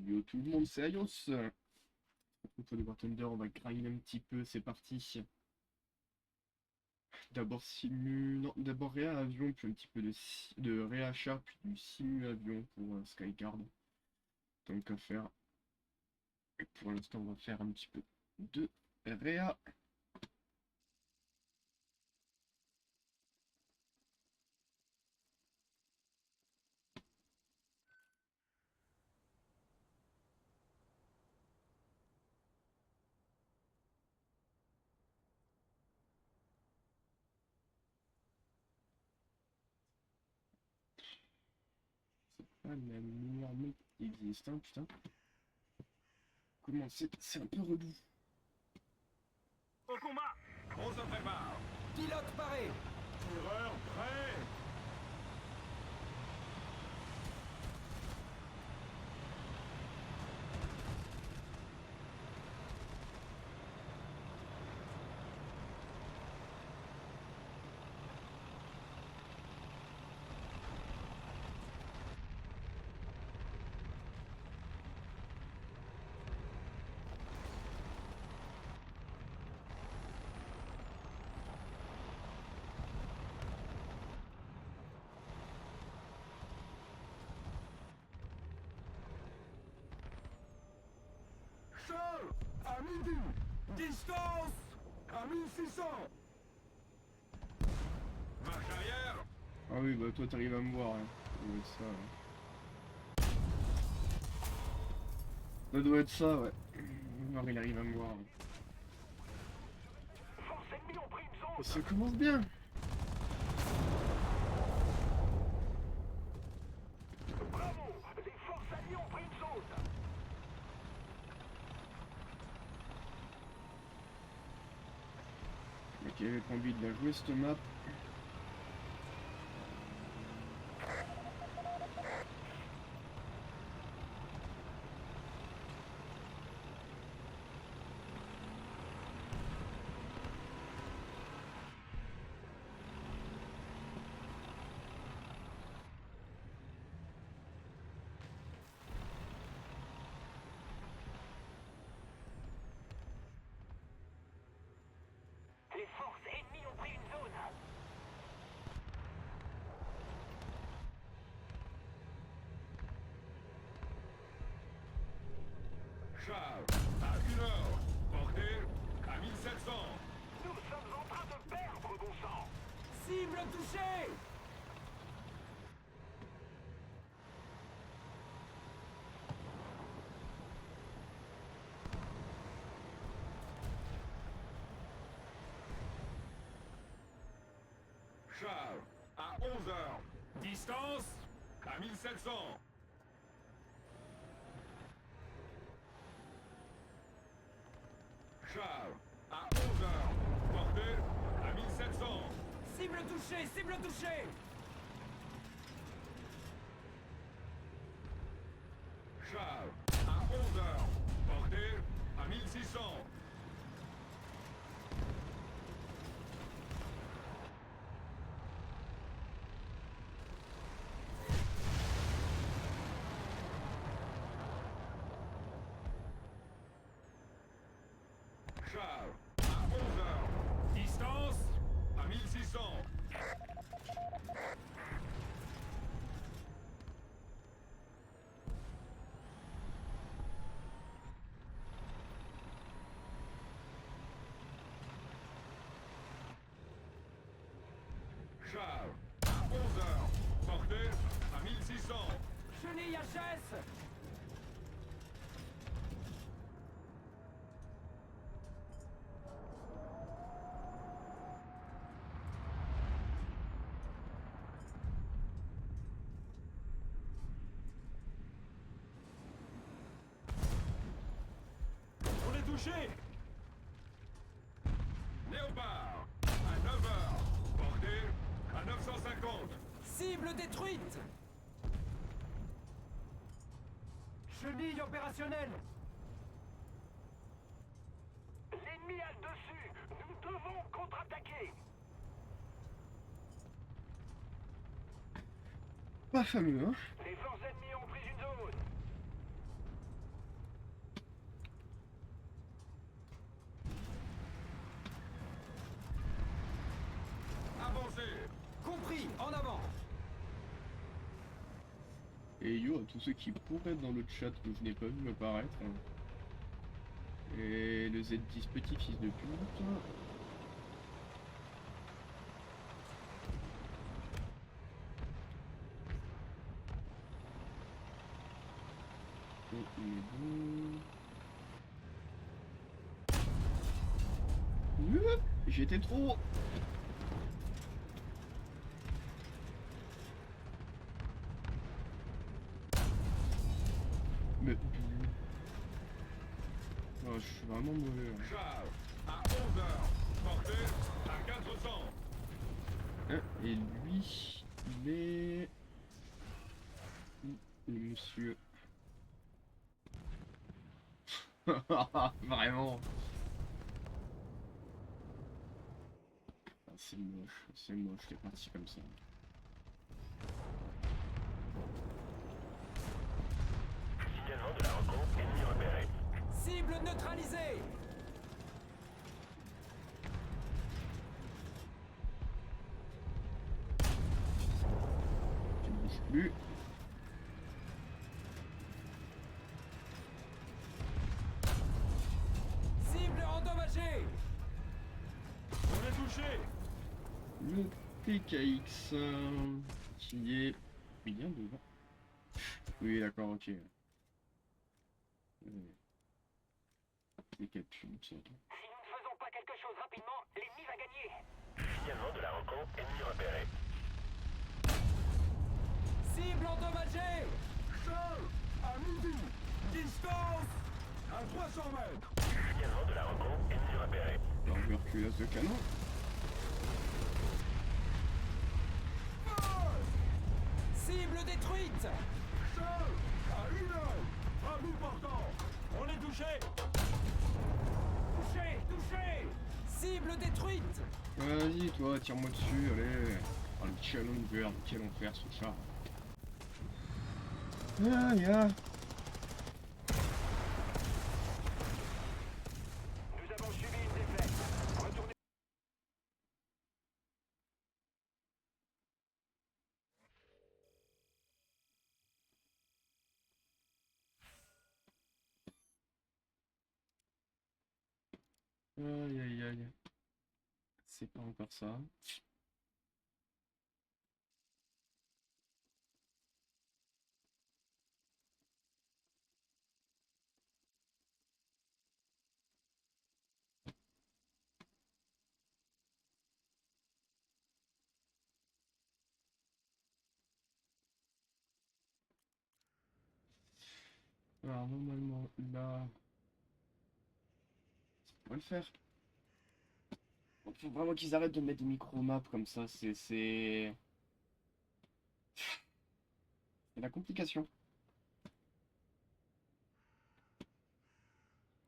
Yo tout le monde, c'est Ayos. Contre les Thunder, on va grind un petit peu, c'est parti. D'abord simu... Non, d'abord réa avion, puis un petit peu de réa char, puis du simu avion pour Skyguard. Tant qu'à faire. Et pour l'instant, on va faire un petit peu de réa. C'est pas la meilleure mec qui existe, hein, putain. Comment c'est un peu relou. Au combat! On se prépare! Pilote paré! Tireur prêt! Sol! À midi! Distance! À 1600! Marche arrière! Ah oui, bah toi t'arrives à me voir, hein. Ça doit être ça, ouais. Alors il arrive à me voir. Forces ennemies ont pris une zone! Ça commence bien. Bravo! Les forces alliées ont pris une zone! Ok, j'ai pas envie de la jouer cette map. Les forces ennemies ont pris une zone! Charles, à 1 heure, portée à 1700. Nous sommes en train de perdre, bon sang. Cible touchée. Charles, à 11 heures. Distance à 1700. Charles, à 11 heures. Portée à 1700. Cible touchée, cible touchée. Charles, à 11 heures. Portée à 1600. Charles, à 11 heures. Distance à 1600. Charles, à 11 heures. Portée à 1600. Chenille HS. On est touché. Léopard, à 9 heures. Portée à 950. Cible détruite. Chenille opérationnelle. L'ennemi a le dessus. Nous devons contre-attaquer. Pas fameux, hein. Les forces ennemies ont pris une zone. Et yo à tous ceux qui pourraient être dans le chat que je n'ai pas vu apparaître. Et le Z10 petit fils de pute. Il est bon. J'étais trop. Mais... Oh, je suis vraiment mauvais. Hein. Charles, à 11h, portée à 400. Et lui, il est... Le monsieur... Vraiment. Ah, c'est moche, t'es parti comme ça. Signalement de la rencontre ennemi repéré. Cible neutralisée. Tu ne bouges plus. Cible endommagée. On est touché. Le PKX qui est bien devant. Oui, d'accord, ok. Les capsules, Si nous ne faisons pas quelque chose rapidement, l'ennemi va gagner. Signalement de la rencontre ennemi repéré. Cible endommagée. Charles, à midi. Distance à 300 mètres. Signalement de la rencontre ennemi repéré. tuberculose de canon. Cible détruite. Charles, à 1 heure. À bout portant. On est touché. Touché, touché. Cible détruite. Vas-y, toi, tire-moi dessus, allez. Oh, le challenger, quel enfer ce char. Aïe, aïe. Nous avons subi une défaite. Retournez. Aïe, aïe, aïe. C'est pas encore ça. Alors normalement là, ça pourrait le faire. Il faut vraiment qu'ils arrêtent de mettre des micro-maps comme ça, c'est la complication.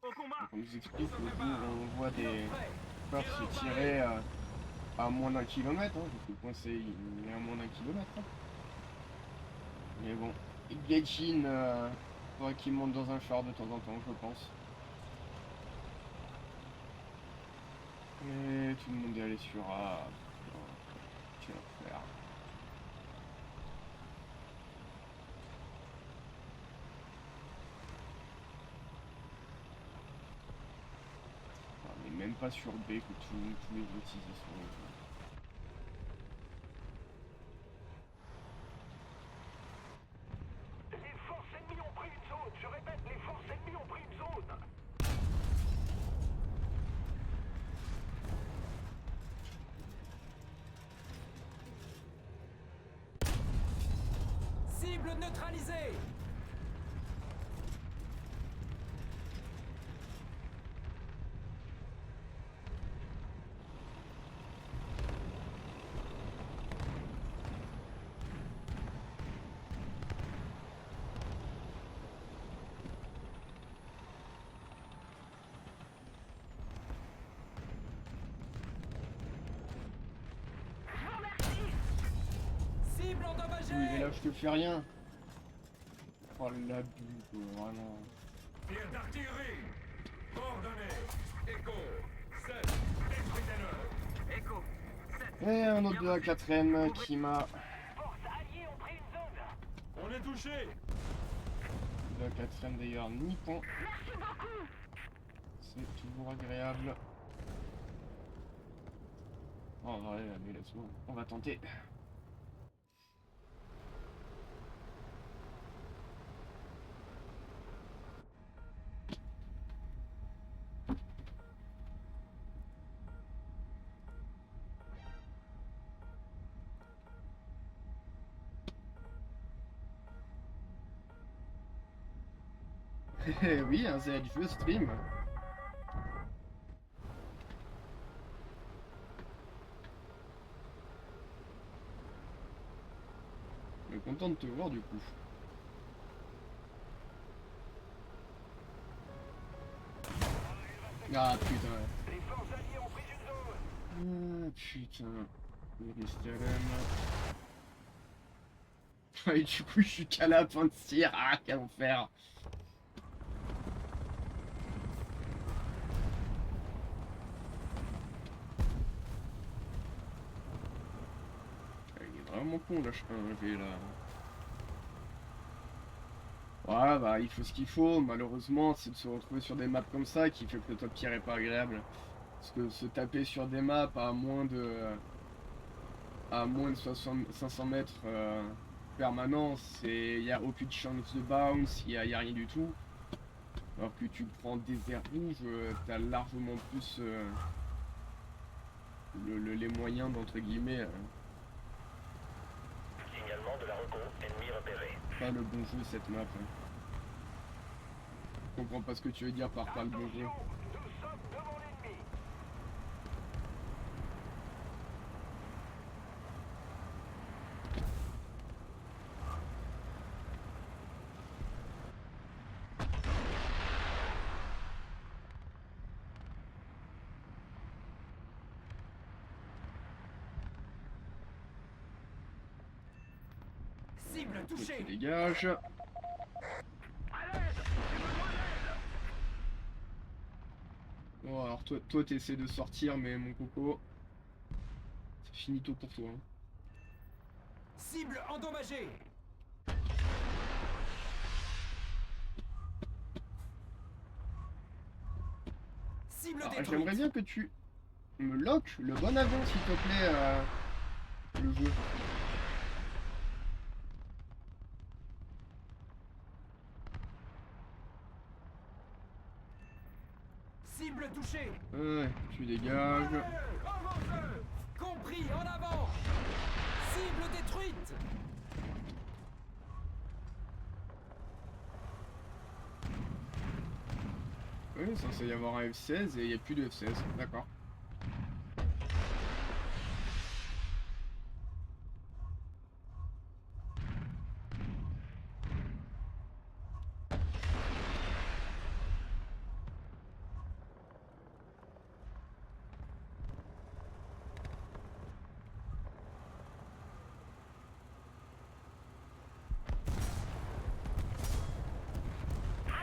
Au combat. Donc on nous explique que on voit des forces se tirer à moins d'1 kilomètre, hein, parce que le point c'est il est à moins d'1 kilomètre. Hein. Mais bon, Gaijin, faudrait qu'il monte dans un char de temps en temps, je pense. Et tout le monde est allé sur A. Quel enfer. On n'est même pas sur B que tous les autres ils y sont. Les forces ennemies ont pris une zone. Je répète, les forces ennemies ont pris une zone. Cible neutralisée. Cible endommagée. Oui, mais là je te fais rien. Oh l'abus quoi, vraiment. Tir d'artillerie. Coordonnées. Echo. 7. Détruisez-le. Echo. Et un autre de la 4ème qui m'a... Forces alliées ont pris une zone. On est touché. la 4ème d'ailleurs nippon. C'est toujours agréable. Oh ouais, mais laisse-moi, on va tenter. Oui, un ZFE stream. Je suis content de te voir du coup. Ah putain. Les forces alliées ont pris une zone. Ah putain. Jerusalem. Et du coup je suis qu'à la fin de tir. Ah quel enfer. Il est vraiment con là, je vais là. Ouais bah il faut ce qu'il faut, malheureusement c'est de se retrouver sur des maps comme ça qui fait que le top tier est pas agréable. Parce que se taper sur des maps à moins de 500 mètres permanent, il n'y a aucune chance de bounce, il y a rien du tout. Alors que tu prends des airs rouges, t'as largement plus les moyens d'entre guillemets. Signalement de la reco, ennemi repéré. Pas le bon jeu cette map. Je comprends pas ce que tu veux dire par pas le bon jeu. Nous sommes devant l'ennemi. Cible Tu touchée. dégages. Bon alors toi t'essaies de sortir mais mon coco, c'est finito pour toi. Hein. Cible endommagée. Cible Alors, détruite. j'aimerais bien que tu me lock le bon avion s'il te plaît le jeu. Cible touchée. Ouais, tu dégages. Avancez. Compris, en avant. Cible détruite. Oui, il est censé y avoir un F16 et il n'y a plus de F16, d'accord.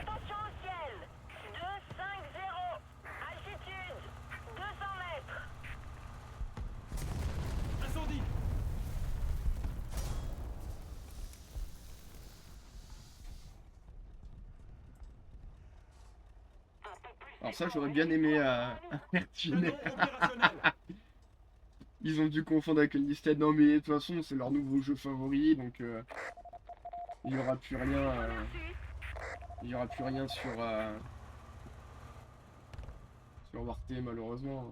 Attention au ciel. 250. Altitude 200 mètres. Incendie. Alors ça j'aurais bien aimé faire tuner. Ils ont dû confondre avec Listed. Non mais de toute façon c'est leur nouveau jeu favori donc il y aura plus rien. Il y aura plus rien sur Warte malheureusement.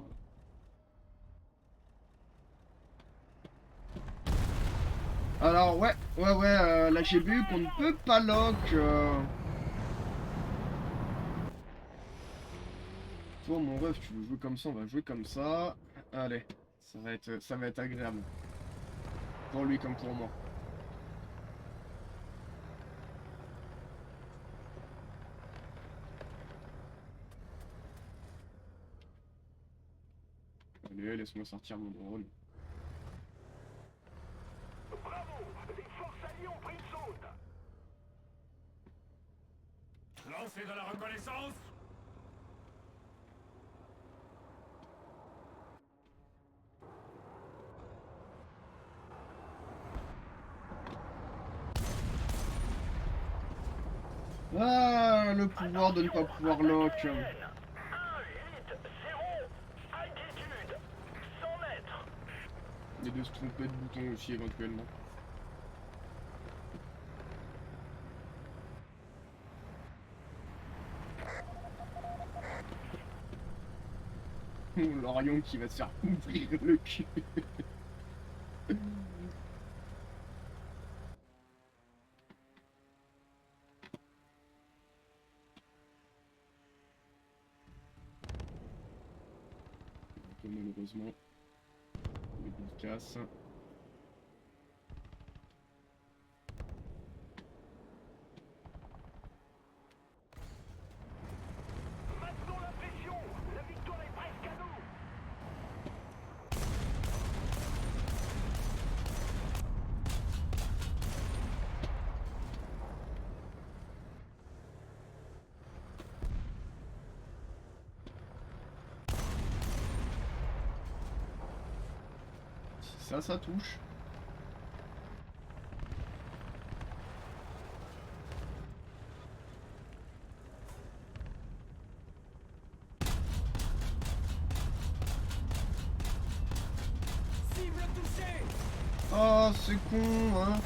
Alors ouais, là j'ai vu qu'on ne peut pas lock. Toi mon ref, tu veux jouer comme ça, on va jouer comme ça. Allez, ça va être agréable. Pour lui comme pour moi. Allez, laisse-moi sortir mon drone. Bravo, les forces alliées ont pris une zone. Lancez de la reconnaissance. Ah, le pouvoir de ne pas pouvoir lock. 1, 8, 0, altitude, 100 mètres. Et de se tromper de bouton aussi éventuellement. L'Orion qui va se faire ouvrir le cul. Malheureusement, le bout casse. Maintenons la pression. La victoire est presque à nous. Ça touche. Cible touchée. Oh, c'est con, hein.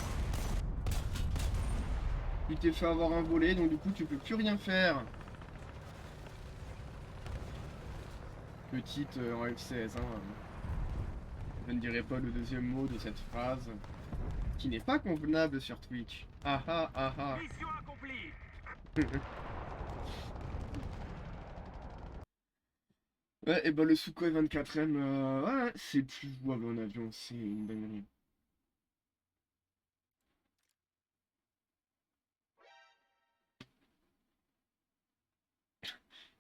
Tu t'es fait avoir un volet, donc du coup, tu peux plus rien faire. Petite en F16, hein. Je ne dirai pas le deuxième mot de cette phrase, qui n'est pas convenable sur Twitch. Ah ah ah ah. Mission accomplie. Ouais, et bah le Sukhoi 24M, ouais, c'est plus jouable en avion, c'est une dinguerie.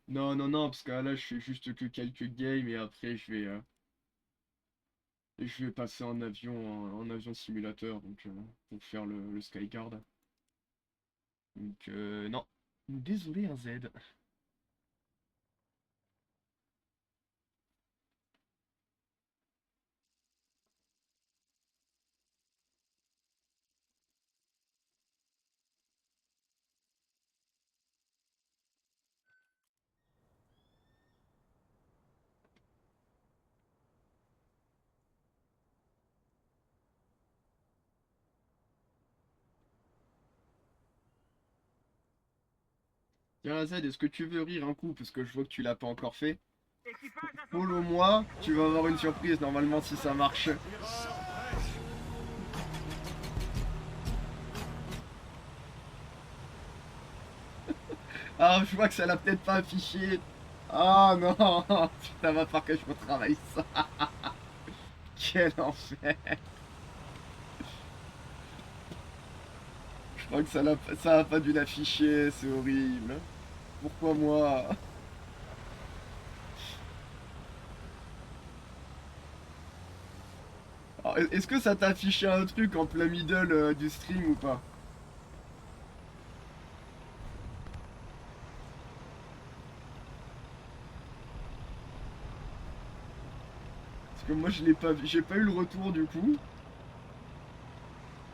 Non, non, non, parce que là, je fais juste que quelques games et après, je vais passer en avion simulateur, donc pour faire le Skyguard. Donc, non. Désolé, un Z. Tiens, Z, est-ce que tu veux rire un coup? Parce que je vois que tu l'as pas encore fait. Équipage à son Follow-moi, tu vas avoir une surprise normalement si ça marche. Ah, je vois que ça l'a peut-être pas affiché. Ah non, putain, va falloir que je retravaille ça. Quel enfer. Je crois que ça a pas dû l'afficher, c'est horrible. Pourquoi moi? Alors, est-ce que ça t'a affiché un truc en plein middle du stream ou pas? Parce que moi je l'ai pas vu, j'ai pas eu le retour du coup.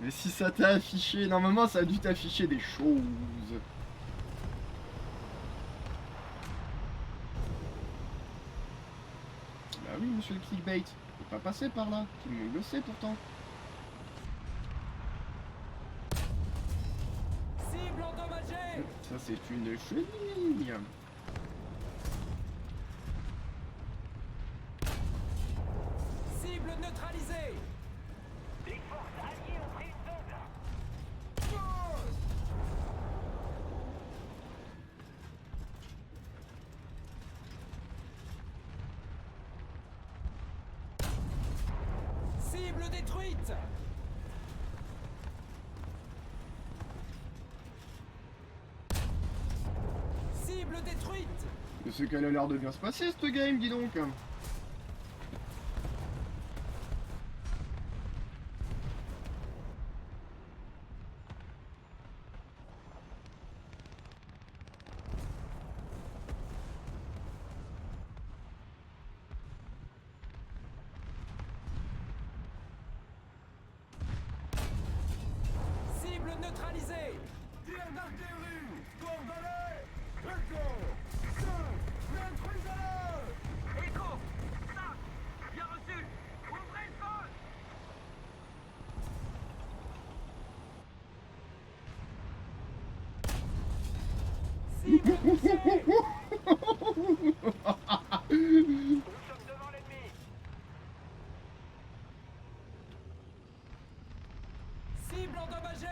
Mais si ça t'a affiché, normalement ça a dû t'afficher des choses. Bah oui, monsieur le clickbait, faut pas passer par là, tout le monde le sait pourtant. Cible endommagée. Ça c'est une chenille. Cible neutralisée. Les forces alliées ont pris une zone. Cible détruite. Cible détruite. C'est qu'elle a l'air de bien se passer cette game, dis donc. Cible neutralisée. Tir d'artillerie. Go. Cible touchée. Nous sommes devant l'ennemi. Cible endommagée.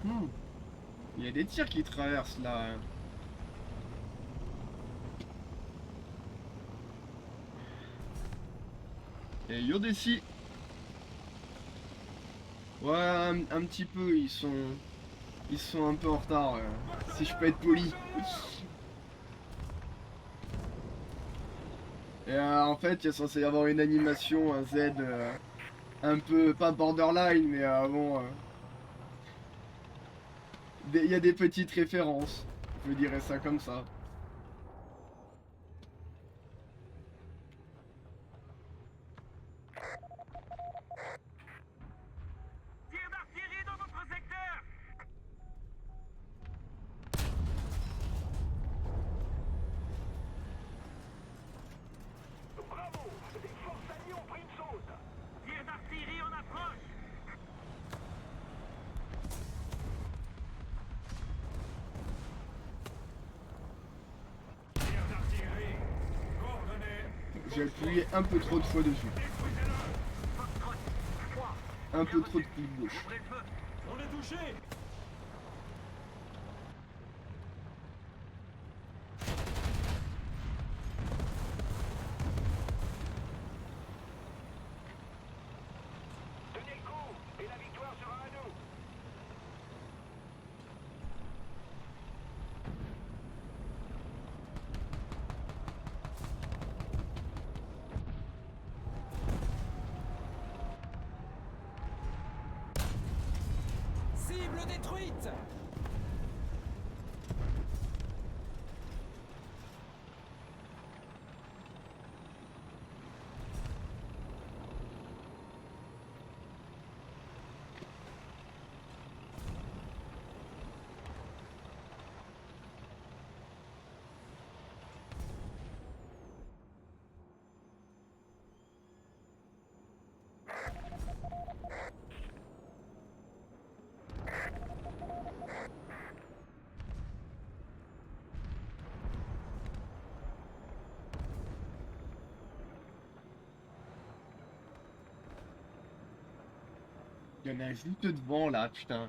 Mhm. Il y a des tirs qui traversent là. Et Yodessi. Ouais, un petit peu, ils sont un peu en retard, si je peux être poli. Et en fait, il y a censé y avoir une animation, un Z, un peu, pas borderline, mais bon, il y a des petites références, je dirais ça comme ça. Tir d'artillerie dans votre secteur. Bravo! Les forces ennemies ont pris une zone. Tir d'artillerie en approche. Tir d'artillerie. Coordonnées. J'ai appuyé un peu trop de fois dessus. Détruisez-le. Foxtrot. 3. Un peu trop de coups de gauche. Ouvrez le feu. On est touché. Tenez le coup et la victoire sera à nous. Cible détruite. Il y en a juste devant là, putain.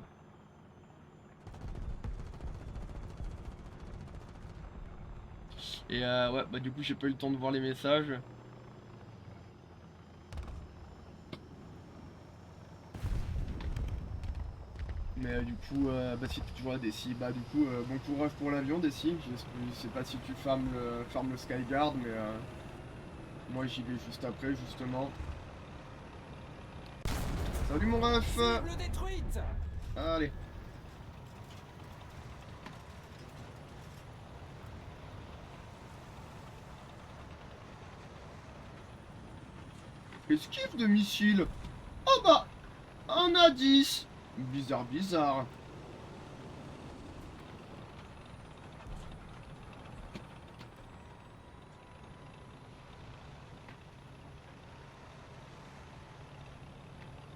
Et ouais, bah du coup j'ai pas eu le temps de voir les messages. Mais du coup, bah si tu toujours à Dessy, bah du coup, bon courage pour l'avion Dessy. Je sais pas si tu farmes le Skyguard, mais moi j'y vais juste après justement. Salut mon ref. Cible détruite. Allez. Esquive de missile. Oh bah, un A10. Bizarre, bizarre.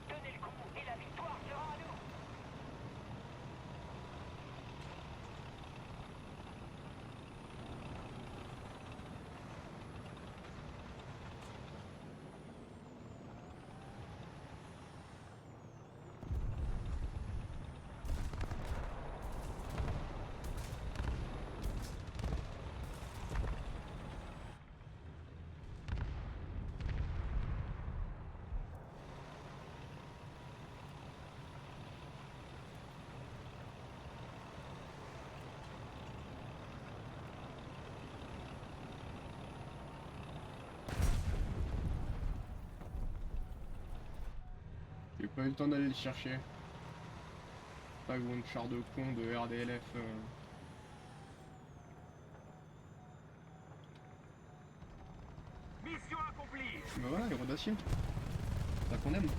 Tenez le coup et la victoire sera à nous. J'ai pas eu le temps d'aller le chercher. Pas gros une char de con de RDLF. établir. Bah voilà, héros d'acier. C'est ça qu'on aime.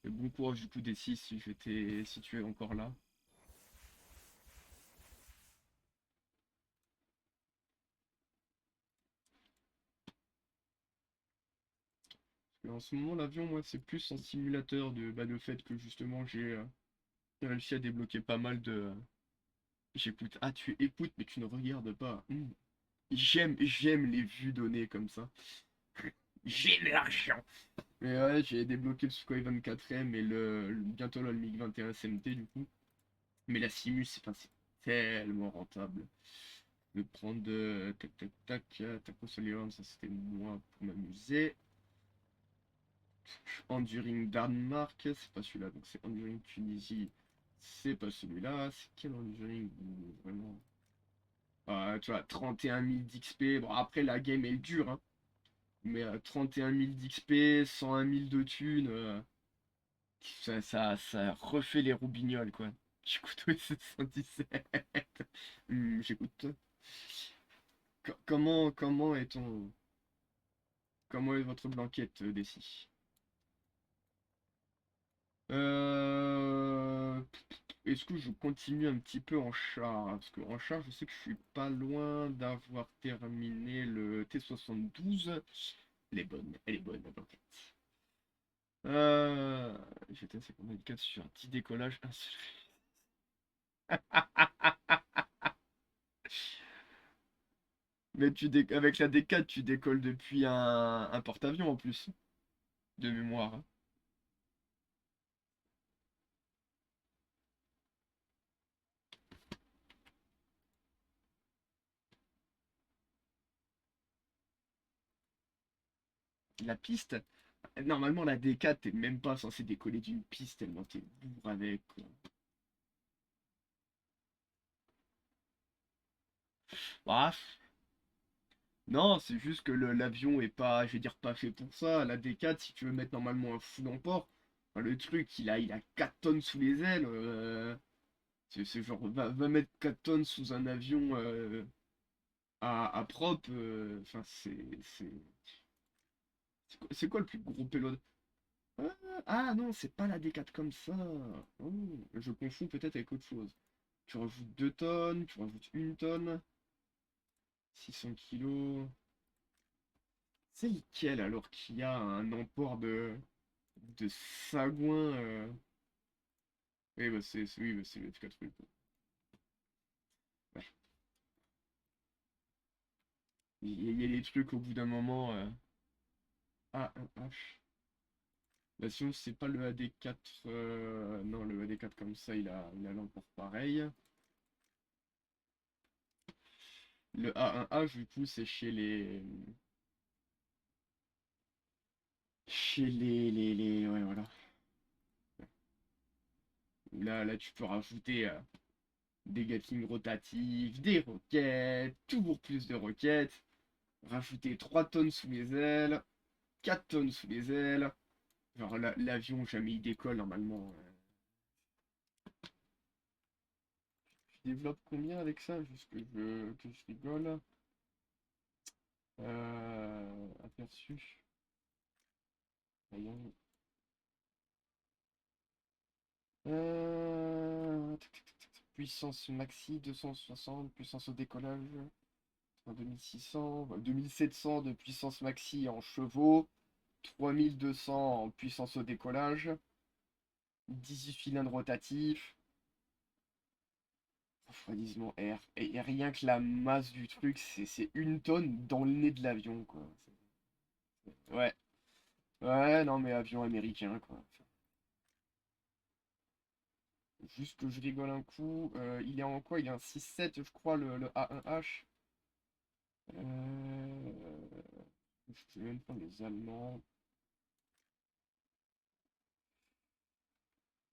Et bon courage du coup des 6 si tu es encore là. Et en ce moment l'avion moi c'est plus un simulateur de fait que justement j'ai réussi à débloquer pas mal de. J'écoute. Ah tu écoutes mais tu ne regardes pas. J'aime les vues données comme ça. J'aime l'argent. Mais ouais, j'ai débloqué le Sukhoi 24M et bientôt là, le MiG-21 SMT du coup. Mais la Simus, c'est tellement rentable. De prendre tac tac tac, Taco Solion, ça c'était moi pour m'amuser. Enduring Danemark, c'est pas celui-là, donc c'est Enduring Tunisie, c'est pas celui-là. C'est quel Enduring vraiment? Tu vois, 31 000 d'XP. Bon, après la game elle dure, hein. Mais 31 000 d'XP, 101 000 de thunes, ça refait les roubignoles, quoi. J'écoute OSS 117. J'écoute. Comment est ton. Comment est votre blanquette, Dessy? Euh... Est-ce que je continue un petit peu en char? Parce qu'en char, je sais que je suis pas loin d'avoir terminé le T72. Elle est bonne, la blanquette. J'étais 54 sur 10 décollages, un seul. Mais avec la D4, tu décolles depuis un porte-avions en plus, de mémoire, hein. La piste, normalement la D4, t'es même pas censé décoller d'une piste tellement t'es bourre avec, quoi. Bah, non, c'est juste que l'avion est pas, je vais dire, pas fait pour ça. La D4, si tu veux mettre normalement un full en port, enfin, le truc, il a 4 tonnes sous les ailes. C'est genre, va mettre 4 tonnes sous un avion à prop. Enfin, c'est quoi le plus gros payload? Ah, ah non, c'est pas la D4 comme ça. Oh, je confonds peut-être avec autre chose. Tu rajoutes 2 tonnes, tu rajoutes 1 tonne, 600 kilos. C'est lequel alors qui a un emport de sagouin oui, bah, c'est le F4 quoi. Ouais. Il y a des trucs au bout d'un moment. A1H. Là, sinon, c'est pas le AD4. Non, le AD4 comme ça, il a l'emport pareil. Le A1H, du coup, c'est chez les. Chez ouais, voilà. Là, tu peux rajouter des Gatling rotatifs, des roquettes, toujours plus de roquettes. Rajouter 3 tonnes sous les ailes, 4 tonnes sous les ailes. Genre l'avion, jamais il décolle normalement. Tu développes combien avec ça? Juste que je rigole. Aperçu. Voyons. Puissance maxi 260, puissance au décollage 2600, 2700 de puissance maxi en chevaux, 3200 en puissance au décollage, 18 cylindres rotatifs, refroidissement air. Et rien que la masse du truc, c'est 1 tonne dans le nez de l'avion, quoi. Ouais, ouais, non mais avion américain, quoi. Juste que je rigole un coup. Il est en quoi? Il est en 6-7, je crois, le A1H. Je vais même prendre les Allemands.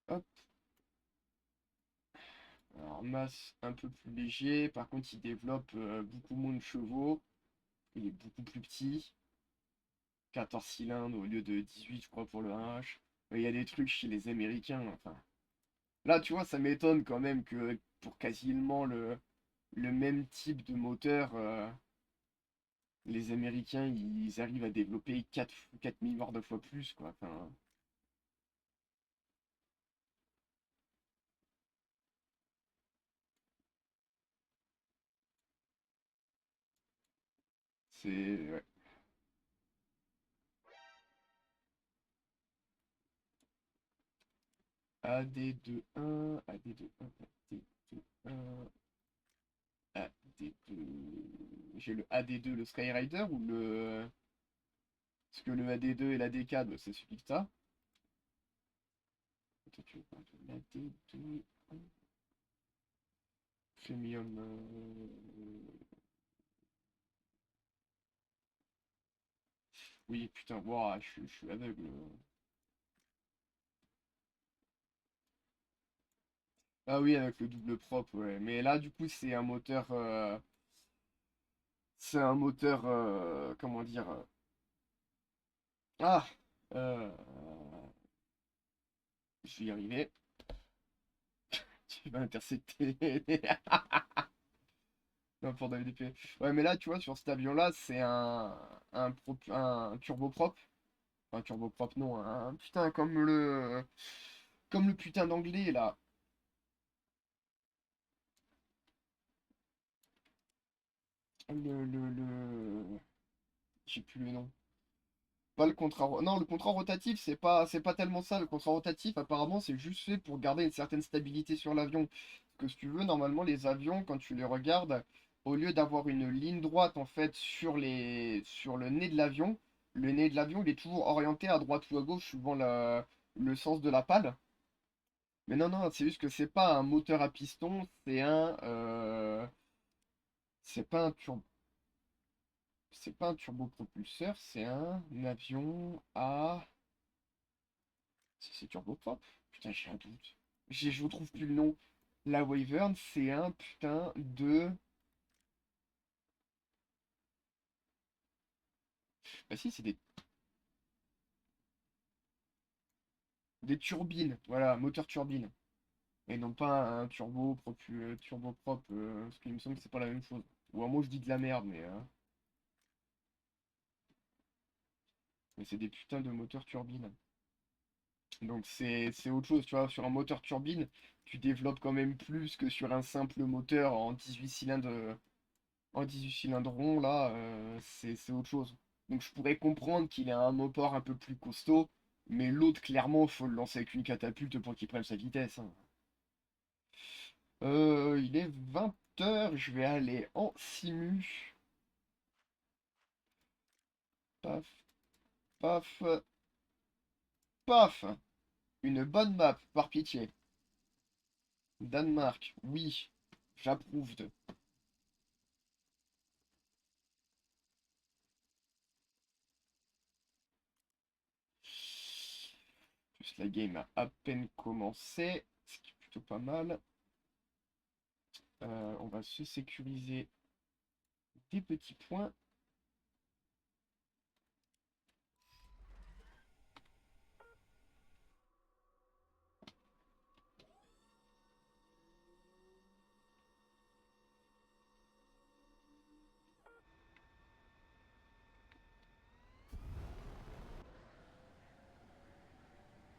Hop. Alors, masse un peu plus léger. Par contre, il développe beaucoup moins de chevaux. Il est beaucoup plus petit. 14 cylindres au lieu de 18, je crois, pour le 1H. Mais il y a des trucs chez les Américains. Enfin, Là, tu vois, ça m'étonne quand même que pour quasiment le même type de moteur, les Américains, ils arrivent à développer 4 milliards de fois plus, quoi. Enfin, c'est... ouais. AD21, AD21, AD21, AD2... J'ai le AD2, le Skyrider, ou le... Parce que le AD2 et l'AD4, c'est celui que t'as. Attends, tu veux pas de l'AD2 Premium... Oui, putain, ouah, je suis aveugle. Ah oui, avec le double propre, ouais. Mais là, du coup, c'est un moteur... c'est un moteur... comment dire... ah euh, je vais y arriver. Tu vas intercepter. Non, pour WDP. Ouais, mais là, tu vois, sur cet avion-là, c'est un turboprop. Enfin, turboprop, non. Un putain, comme le putain d'anglais, là. J'ai plus le nom. Pas le contrat... Non, le contrat rotatif, c'est pas tellement ça. Le contrat rotatif, apparemment, c'est juste fait pour garder une certaine stabilité sur l'avion. Parce que si tu veux, normalement, les avions, quand tu les regardes, au lieu d'avoir une ligne droite, en fait, sur le nez de l'avion, le nez de l'avion, il est toujours orienté à droite ou à gauche, suivant le sens de la pale. Mais non, non, c'est juste que c'est pas un moteur à piston, c'est pas un turbo. C'est pas un turbopropulseur, c'est un avion à... C'est turboprop? Putain, j'ai un doute. Je retrouve plus le nom. La Wyvern, c'est un putain de... Bah si, c'est des turbines. Voilà, moteur turbine. Et non pas un turboprop, parce qu'il me semble que c'est pas la même chose. Ou à moi je dis de la merde, mais c'est des putains de moteurs turbines. Donc c'est autre chose, tu vois. Sur un moteur turbine, tu développes quand même plus que sur un simple moteur en 18 cylindres. En 18 cylindres rond, là, c'est autre chose. Donc je pourrais comprendre qu'il ait un moteur un peu plus costaud, mais l'autre, clairement, faut le lancer avec une catapulte pour qu'il prenne sa vitesse, hein. Il est 20 h, je vais aller en simu. Paf, paf, paf. Une bonne map, par pitié. Danemark, oui, j'approuve. Plus la game a à peine commencé, ce qui est plutôt pas mal. On va se sécuriser des petits points.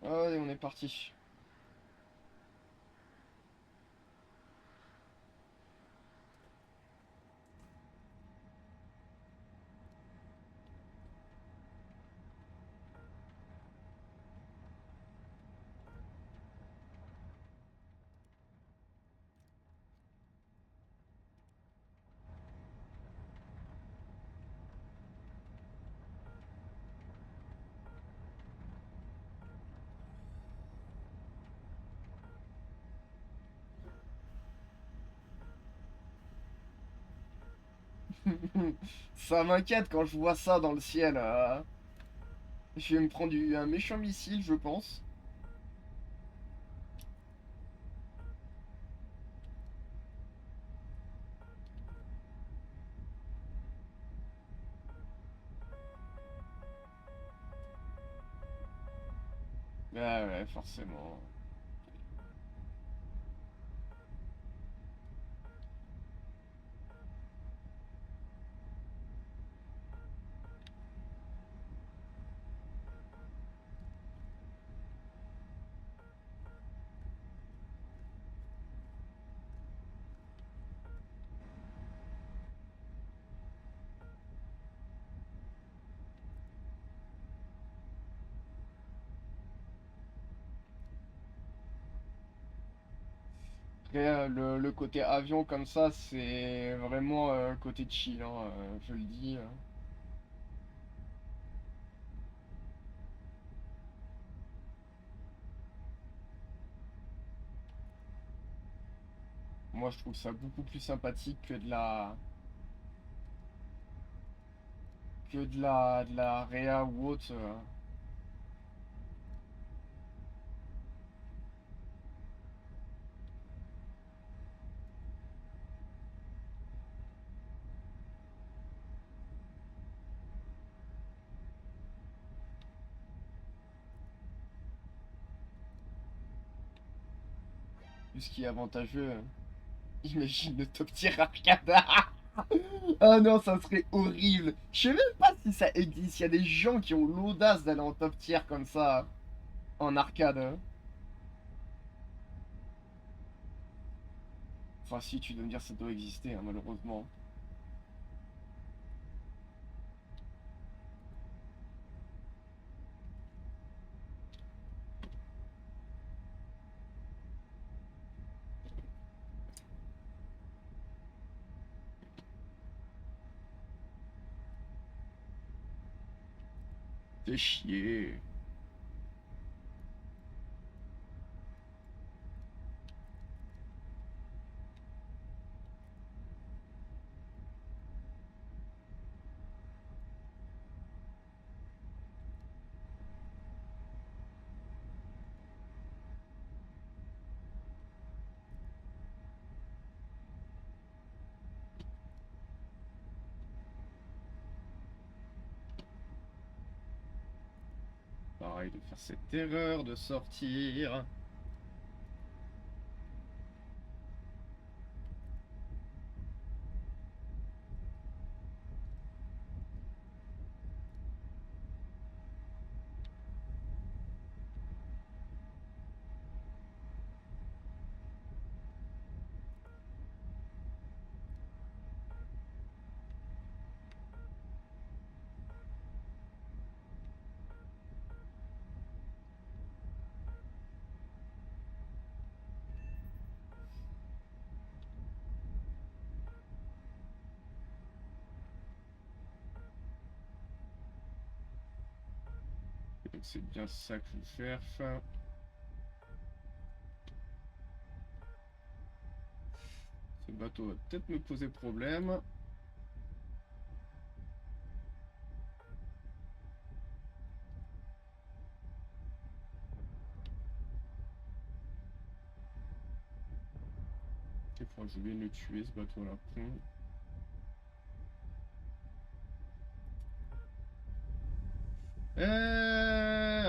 Allez, on est parti. Ça m'inquiète quand je vois ça dans le ciel. Je vais me prendre un méchant missile, je pense. Ah ouais, forcément. Après, le côté avion comme ça, c'est vraiment côté chill, hein, je le dis. Moi, je trouve ça beaucoup plus sympathique que de la réa ou autre. Plus ce qui est avantageux. Imagine le top tier arcade. Ah non, ça serait horrible. Je sais même pas si ça existe. Il y a des gens qui ont l'audace d'aller en top tier comme ça en arcade, hein. Enfin, si, tu dois me dire ça doit exister, hein, malheureusement. Fais chier. Pareil de faire cette erreur de sortir. Donc c'est bien ça qu'il faut faire. Ce bateau va peut-être me poser problème. Il faudra que je vienne le tuer, ce bateau-là.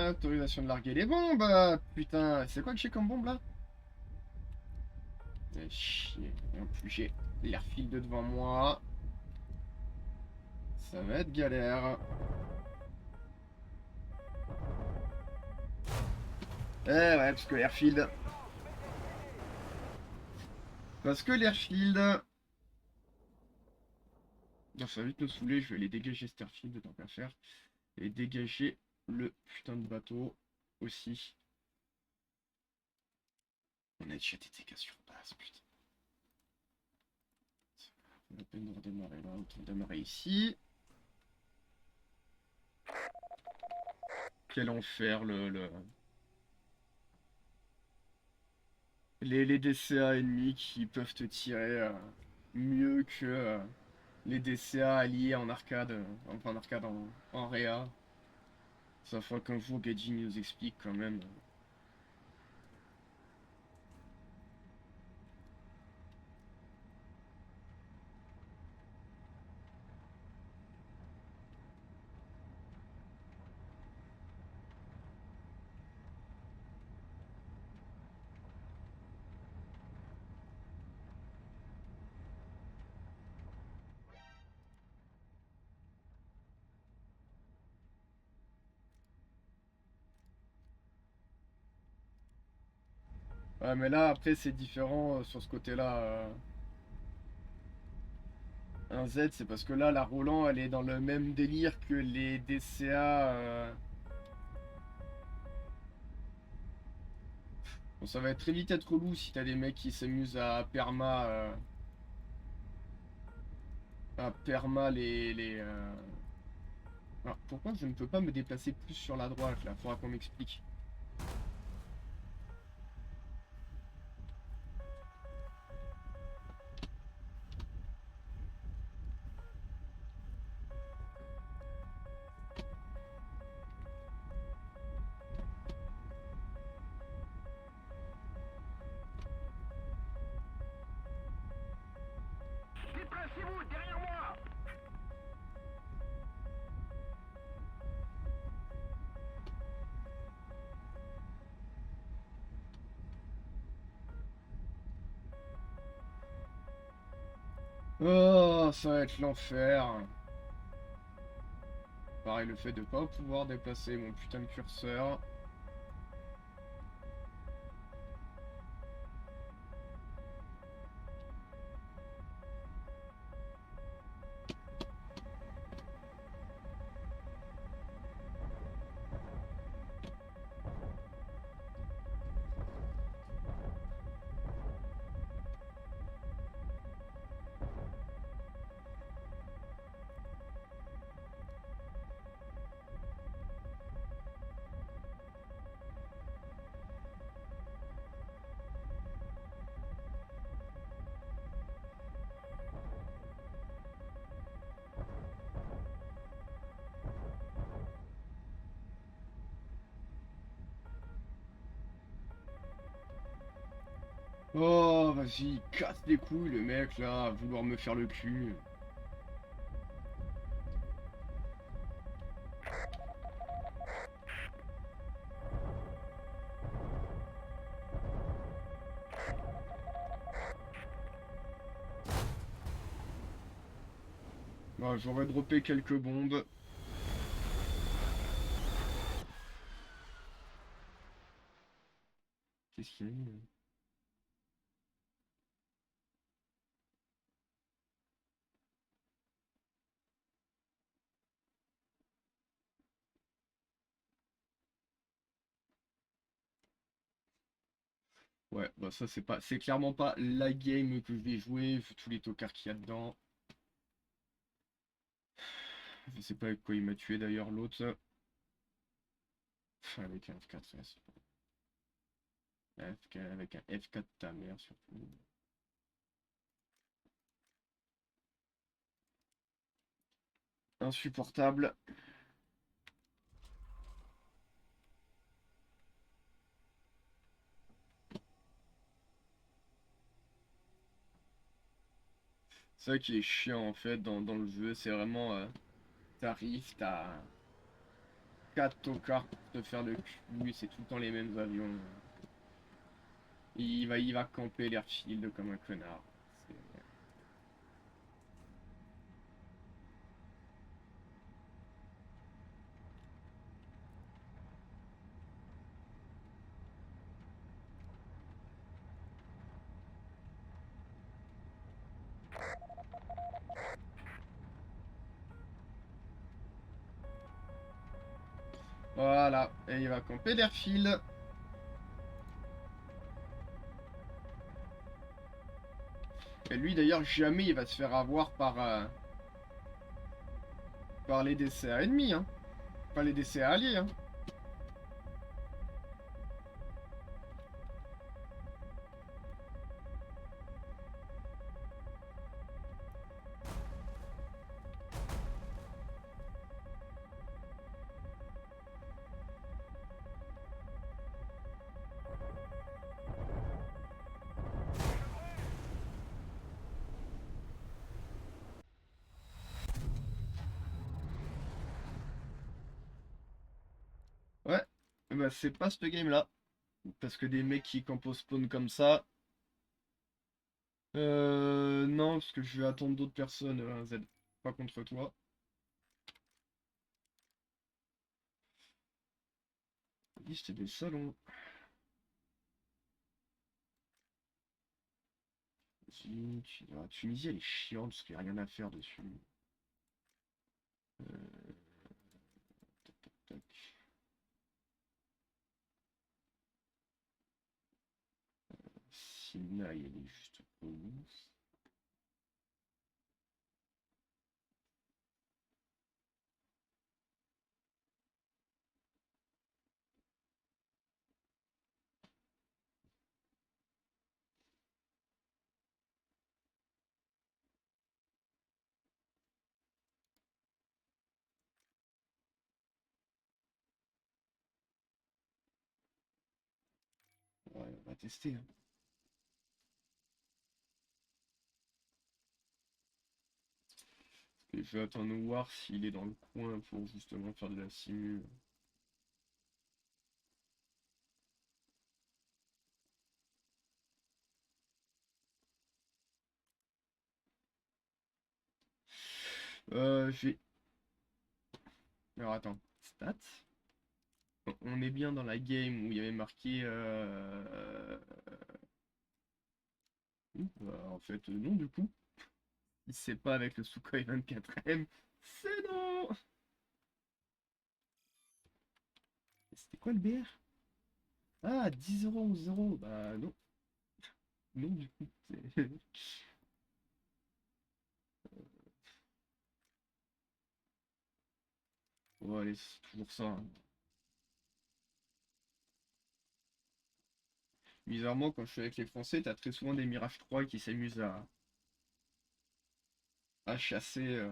Autorisation de larguer les bombes. Putain, c'est quoi que j'ai comme bombe là? Chier. Et en plus j'ai l'airfield devant moi. Ça va être galère. Ouais, parce que l'airfield. Parce que l'airfield. Non, ça va vite nous saouler. Je vais aller dégager cet airfield tant qu'à faire. Et dégager le putain de bateau aussi. On a déjà des dégâts sur base, putain. On a peine de redémarrer là, autant démarrer ici. Quel enfer les DCA ennemis qui peuvent te tirer mieux que les DCA alliés en arcade, enfin en arcade en réa. Ça fait qu'un jour Gaijin nous explique quand même. Ouais, mais là après c'est différent sur ce côté-là. Un Z, c'est parce que là la Roland elle est dans le même délire que les DCA. Bon, ça va très vite être relou si t'as des mecs qui s'amusent à perma Alors, pourquoi je ne peux pas me déplacer plus sur la droite là? Faudra qu'on m'explique. Déplacez-vous derrière moi. Oh, ça va être l'enfer. Pareil, le fait de pas pouvoir déplacer mon putain de curseur. Oh, vas-y, il casse les couilles le mec là, à vouloir me faire le cul. Bon, j'aurais droppé quelques bombes. Qu'est-ce qu'il y a eu là? Ouais, bah ça c'est clairement pas la game que je vais jouer, vu tous les tocards qu'il y a dedans. Je sais pas avec quoi il m'a tué d'ailleurs l'autre. Enfin, avec un F4S. Avec un F4 ta mère surtout. Insupportable. C'est ça qui est chiant en fait dans le jeu, c'est vraiment t'arrives, t'as 4 tocards pour te faire le cul, c'est tout le temps les mêmes avions. Il va camper l'airfield comme un connard. C'est- Voilà, et il va camper l'airfield. Et lui d'ailleurs jamais il va se faire avoir par les DCA ennemis, hein. Pas les DCA alliés, hein. Ouais, bah c'est pas ce game là. Parce que des mecs qui campent au spawn comme ça. Non, parce que je vais attendre d'autres personnes, Z. Pas contre toi. Liste des salons. La Tunisie, elle est chiante parce qu'il n'y a rien à faire dessus. Euh, tac, tac, tac. Tina, elle est juste relou. Ouais, on va tester, hein. Et je vais attendre voir s'il est dans le coin pour justement faire de la simu. J'ai... Alors attends, stats. On est bien dans la game où il y avait marqué... en fait, non du coup. Si c'est pas avec le Sukhoi 24M, c'est non. C'était quoi le BR? Ah, 10 euros, 11 euros. Bah non. Non du coup. Bon allez, c'est toujours ça, hein. Bizarrement, quand je suis avec les Français, t'as très souvent des Mirage 3 qui s'amusent à chasser.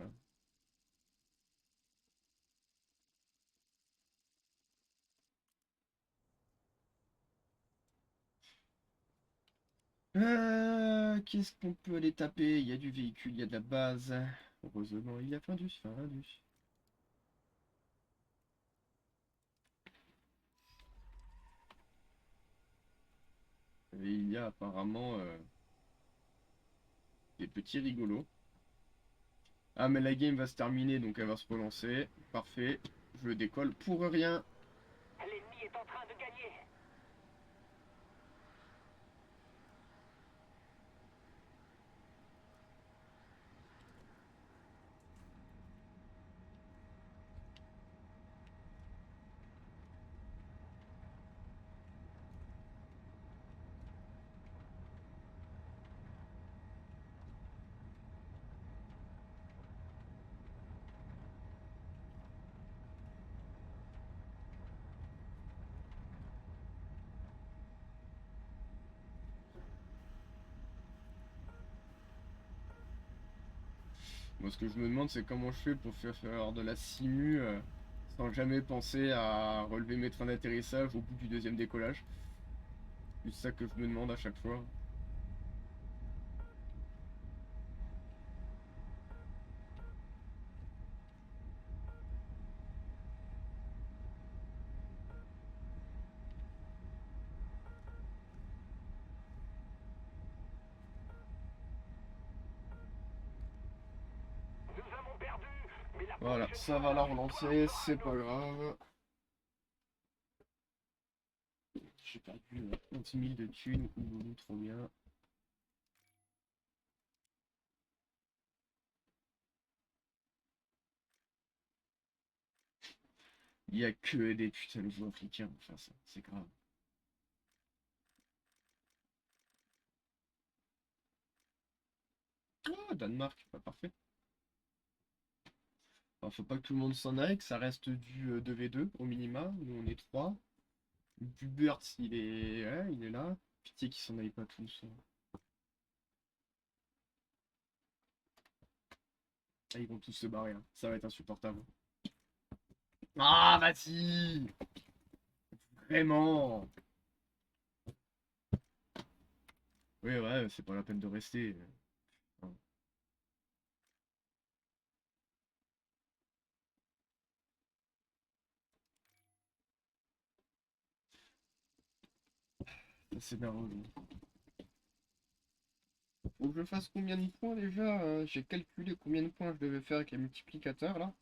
Qu'est-ce qu'on peut aller taper? Il y a du véhicule, il y a de la base. Heureusement, il y a plein d'us, plein d'us. Et il y a apparemment des petits rigolos. Ah, mais la game va se terminer, donc elle va se relancer. Parfait. Je décolle pour rien. L'ennemi est en train de gagner. Moi, ce que je me demande, c'est comment je fais pour faire de la simu sans jamais penser à relever mes trains d'atterrissage au bout du deuxième décollage. C'est ça que je me demande à chaque fois. Nous avons perdu, mais la Voilà, prochaine ça fois, va la la victoire relancer, sera c'est pas nôtre. grave. J'ai perdu 11 000 de thunes, ouh, trop bien. Il y a que des putains de joueurs africains, enfin ça, c'est grave. Ah, Danemark, pas parfait. Alors, faut pas que tout le monde s'en aille, que ça reste du 2v2 au minima. Nous on est 3. Bubert, il est là. Pitié qu'ils s'en aillent pas tous, hein. Ah, ils vont tous se barrer, hein. Ça va être insupportable. Ah, vas-y! Vraiment! Oui, ouais, c'est pas la peine de rester. Hein. C'est merveilleux. Faut que je fasse combien de points déjà? J'ai calculé combien de points je devais faire avec les multiplicateurs là.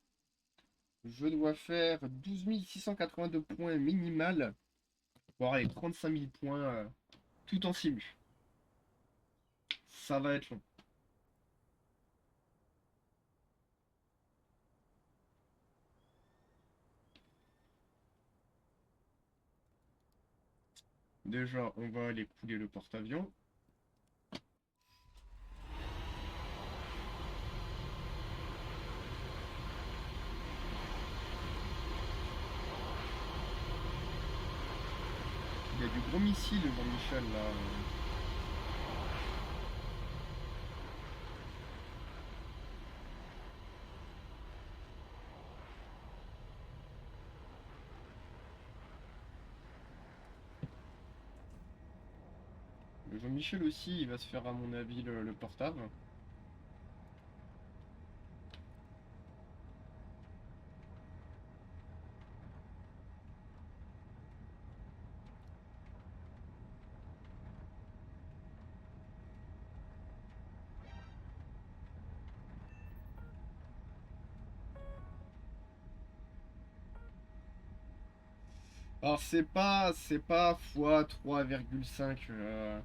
Je dois faire 12 682 points minimal pour aller 35 000 points tout en simu. Ça va être long. Déjà, on va aller couler le porte-avions. gros missile, Jean-Michel, là. Jean-Michel aussi, il va se faire à mon avis le portable. Alors c'est pas fois 3,5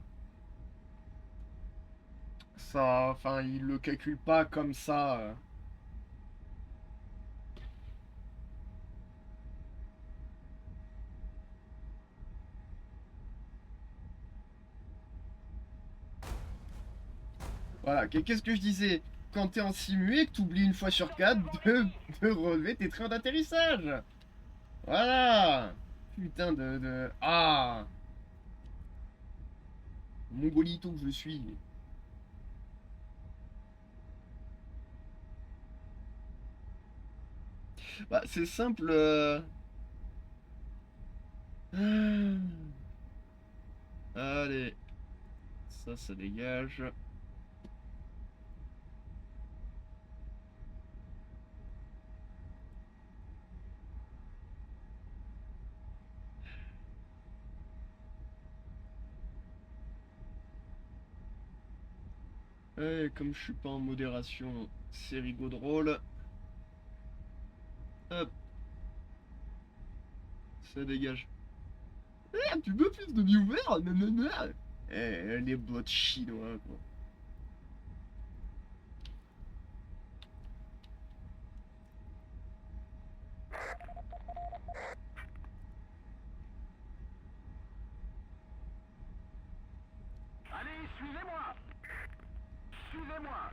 ça, enfin il le calcule pas comme ça. Voilà, qu'est-ce que je disais? Quand t'es en simu et que t'oublies une fois sur quatre de relever tes trains d'atterrissage. Voilà. Putain de... Ah, mongolito que je suis. Bah c'est simple. Allez, ça dégage. Et comme je suis pas en modération, c'est rigolo drôle. Hop, ça dégage. Ah, tu veux plus de viewers? Nanana. Les bots chinois, quoi. Allez, suivez-moi. Suivez-moi.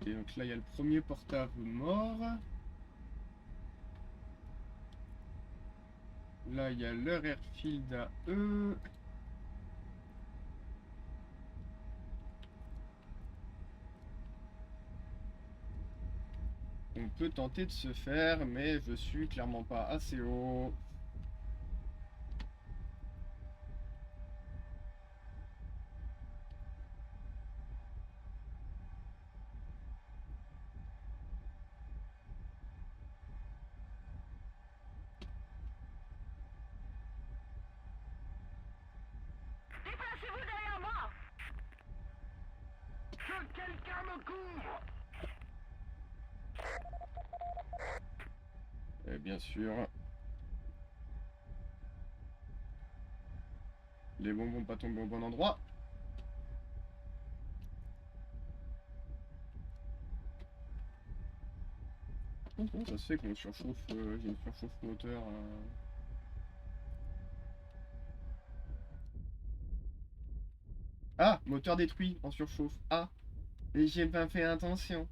Et donc là, il y a le premier portable mort. Là, il y a leur airfield à eux. On peut tenter de se faire, mais je suis clairement pas assez haut. Déplacez-vous derrière moi. Que quelqu'un me couvre. Et bien sûr. Les bombes vont pas tomber au bon endroit. Comment ça se fait qu'on surchauffe, j'ai une surchauffe moteur Ah, moteur détruit en surchauffe. Ah, et j'ai pas fait attention.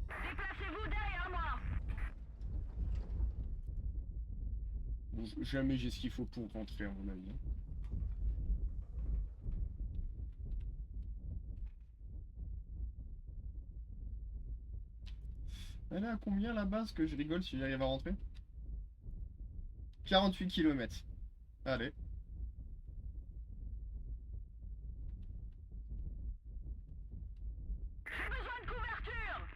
Déplacez-vous derrière moi. Bon, jamais j'ai ce qu'il faut pour rentrer à mon avis. Elle est à combien la base que je rigole si j'arrive à rentrer? 48 km. Allez. J'ai besoin de couverture.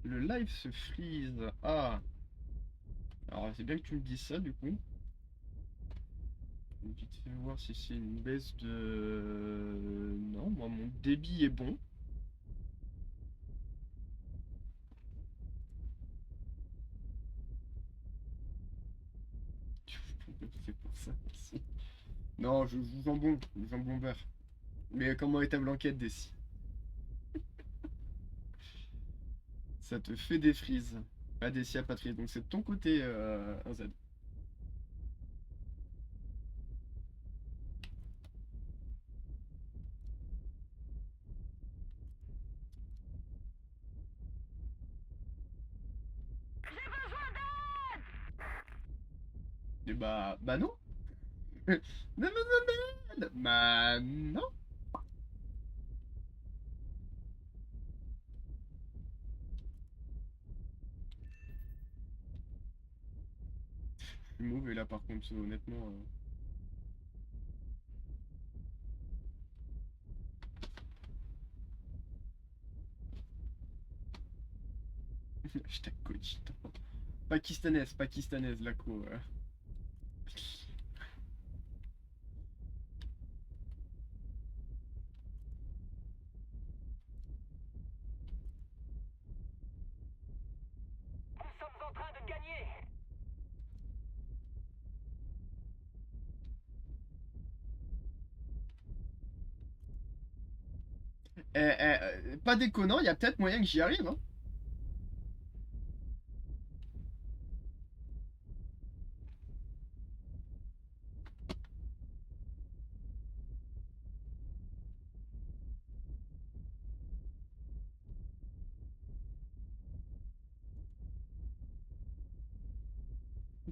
Le live se freeze. Ah. Alors c'est bien que tu me dises ça du coup. Je vais vite fait voir si c'est une baisse de... Non, moi mon débit est bon. C'est pour ça aussi. Non, je joue jambon, jambon beurre. Mais comment est ta blanquette, Dessy? Ça te fait des frises. Pas Dessy à Patrice, donc c'est de ton côté, un Z. J'ai besoin d'aide. Et bah non. Non, non, non, non. Bah non. Je suis mauvais là par contre, honnêtement. Hashtag Cogito. Pakistanaise, pakistanaise, la co. Nous sommes en train de gagner. Pas déconnant, il y a peut-être moyen que j'y arrive, hein.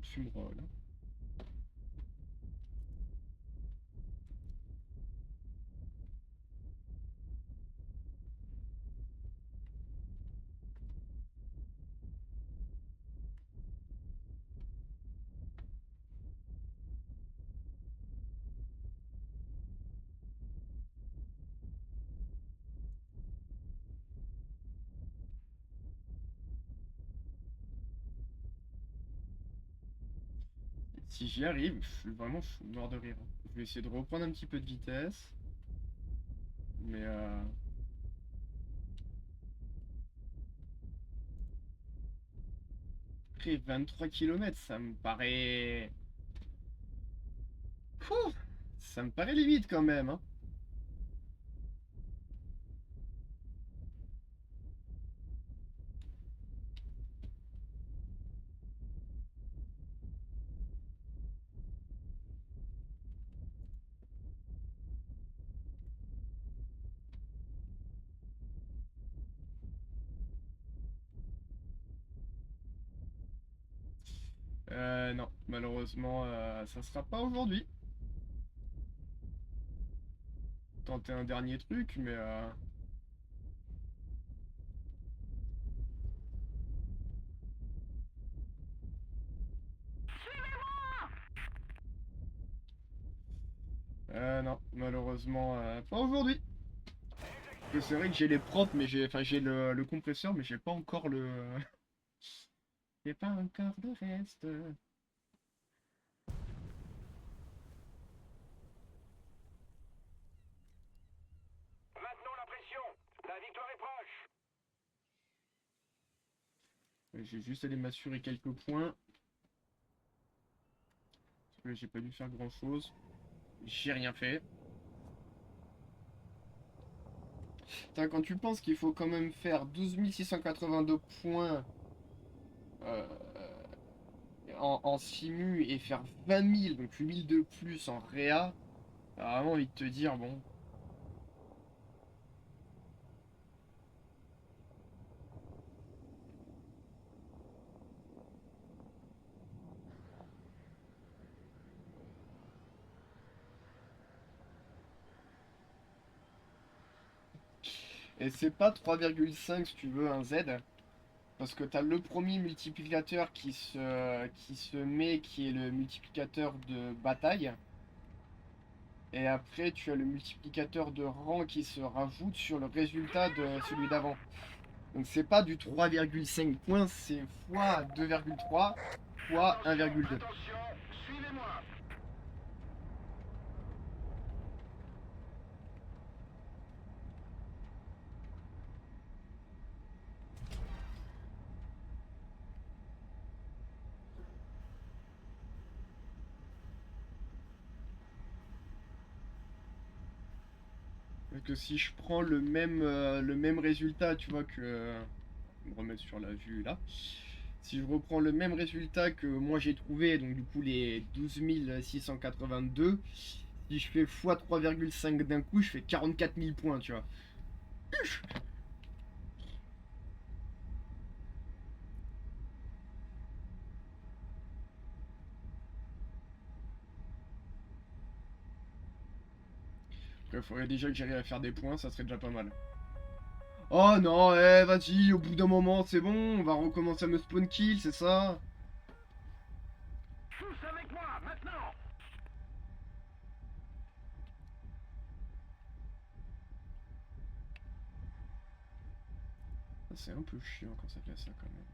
Tu me rôles. Si j'y arrive, vraiment, je suis mort de rire, hein. Je vais essayer de reprendre un petit peu de vitesse. Mais après 23 km, ça me paraît... Pouh, ça me paraît limite quand même, hein. Non, malheureusement, ça sera pas aujourd'hui. Tenter un dernier truc, mais... non, malheureusement, pas aujourd'hui. Parce que c'est vrai que j'ai les propres, mais j'ai le compresseur, mais j'ai pas encore le... J'ai pas encore de reste. Maintenons la pression. La victoire est proche. J'ai juste allé m'assurer quelques points. Parce que j'ai pas dû faire grand chose. J'ai rien fait. Putain, quand tu penses qu'il faut quand même faire 12 682 points euh, en simu et faire 20 000, donc 8 000 de plus en réa, t'as vraiment envie de te dire, bon. Et c'est pas 3,5 si tu veux un Z. Parce que tu as le premier multiplicateur qui se met, qui est le multiplicateur de bataille. Et après, tu as le multiplicateur de rang qui se rajoute sur le résultat de celui d'avant. Donc c'est pas du 3,5 points, c'est fois 2,3 fois 1,2. Attention, suivez-moi. Parce que si je prends le même résultat, tu vois que... je vais me remettre sur la vue là. Si je reprends le même résultat que moi j'ai trouvé, donc du coup les 12 682, si je fais x 3,5 d'un coup, je fais 44 000 points, tu vois. Après, il faudrait déjà que j'arrive à faire des points, ça serait déjà pas mal. Oh non, vas-y, au bout d'un moment, c'est bon, on va recommencer à me spawn kill, c'est ça? Tous avec moi, maintenant. C'est un peu chiant quand ça fait ça quand même.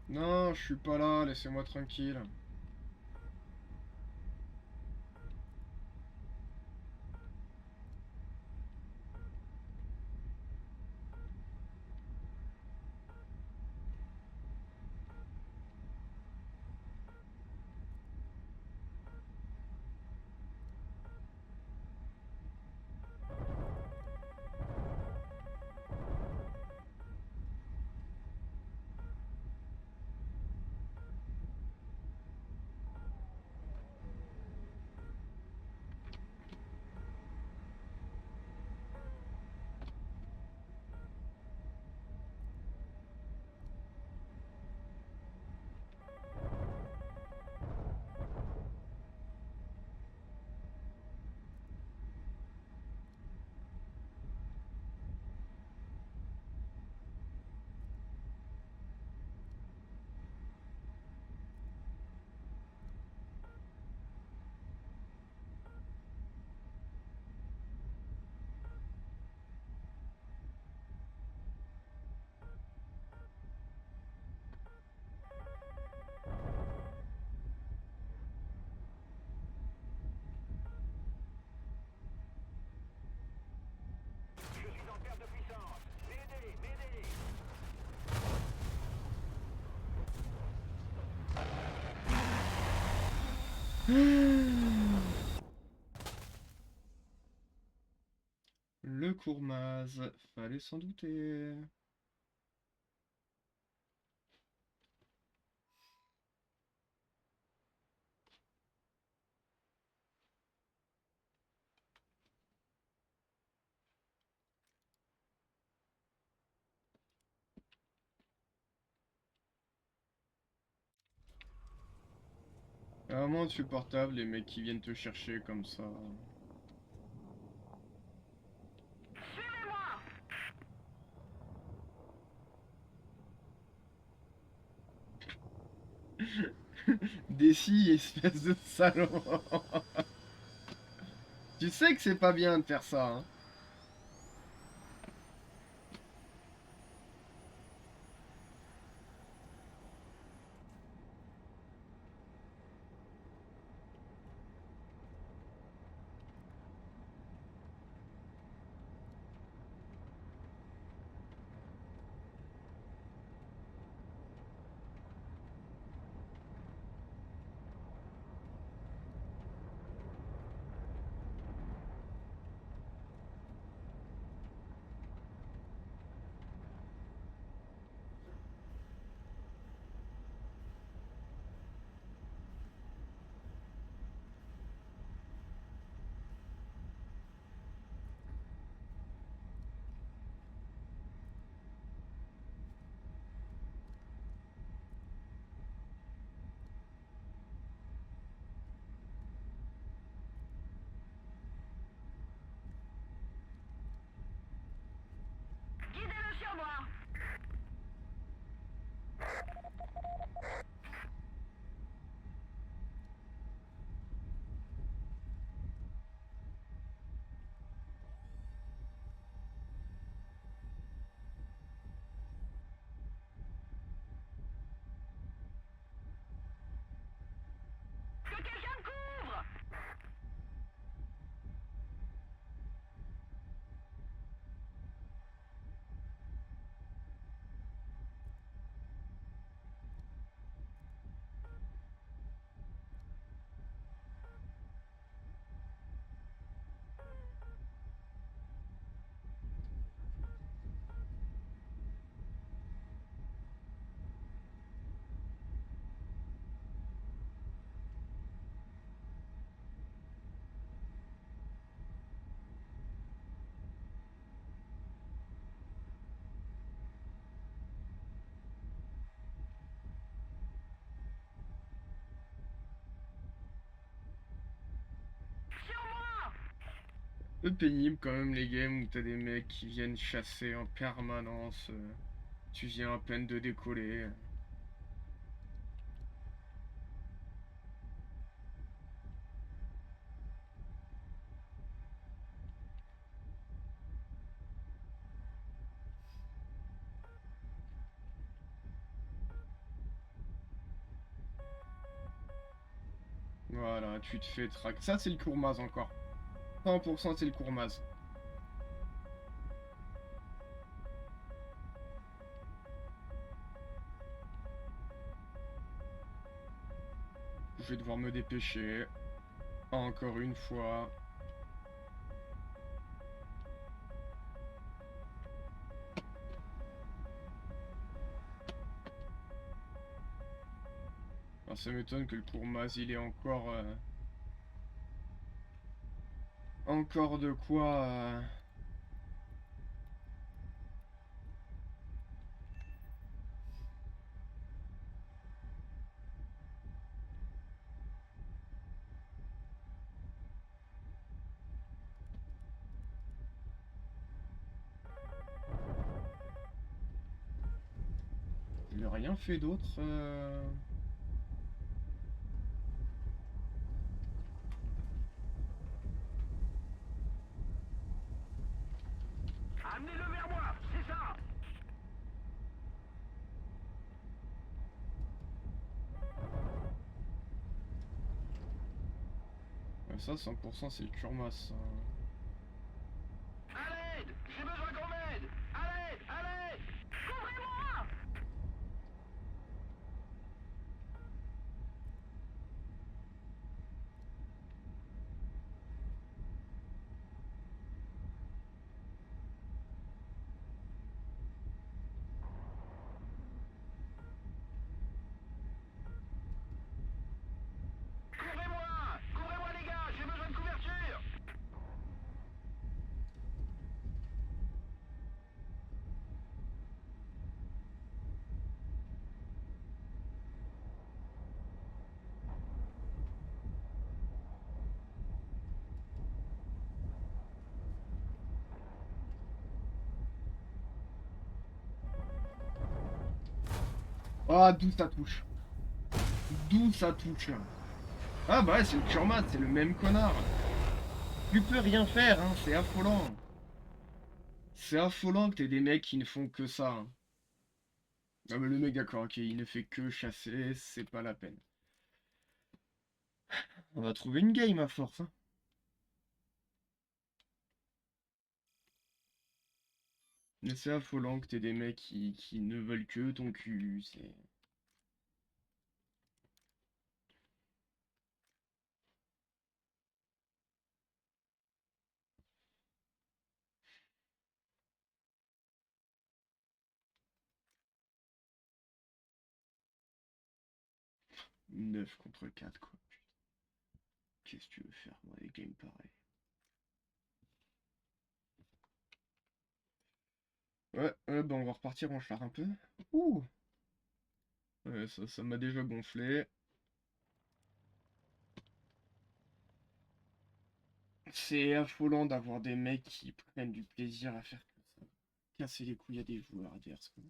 Non, je suis pas là, laissez-moi tranquille. Je suis en perte de puissance. M'aidez, m'aidez. Le Courmaz, fallait s'en douter. Vraiment insupportable les mecs qui viennent te chercher comme ça. Suivez-moi. Décis, espèce de salaud. Tu sais que c'est pas bien de faire ça, hein. peu pénible quand même les games où t'as des mecs qui viennent chasser en permanence. Tu viens à peine de décoller. Voilà, tu te fais track. Ça c'est le Courmaz encore. 100% c'est le Courmaz. Je vais devoir me dépêcher. Encore une fois. Alors ça m'étonne que le Courmaz il est encore... encore de quoi... Il n'a rien fait d'autre. Amenez-le vers moi, c'est ça. Ça 100% c'est le Kurmas. À l'aide. J'ai besoin qu'on m'aide. À l'aide, à l'aide. Couvrez-moi! Couvrez-moi. Couvrez-moi les gars, j'ai besoin de couverture. Ah, d'où ça touche. D'où ça touche. Ah bah ouais, c'est le Kurmat, c'est le même connard. Tu peux rien faire, hein, c'est affolant. C'est affolant que t'aies des mecs qui ne font que ça. Hein. Ah mais le mec d'accord, ok, il ne fait que chasser, c'est pas la peine. On va trouver une game à force. Hein. Mais c'est affolant que t'aies des mecs qui ne veulent que ton cul, c'est... Neuf contre 4 quoi. Putain. Qu'est-ce que tu veux faire, moi, des games pareils? Ouais, bah on va repartir en char un peu. Ouh! Ouais, ça m'a déjà gonflé. C'est affolant d'avoir des mecs qui prennent du plaisir à faire que ça. Casser les couilles à des joueurs adverses, quoi.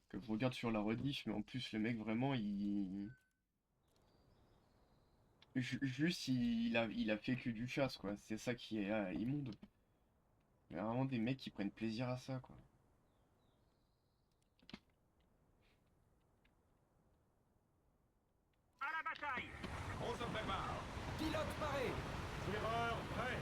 Que je regarde sur la rediff, mais en plus le mec vraiment juste il a fait que du chasse quoi. C'est ça qui est immonde. Il y a vraiment des mecs qui prennent plaisir à ça quoi. À la bataille. On se prépare. Pilote paré! Tireur prêt.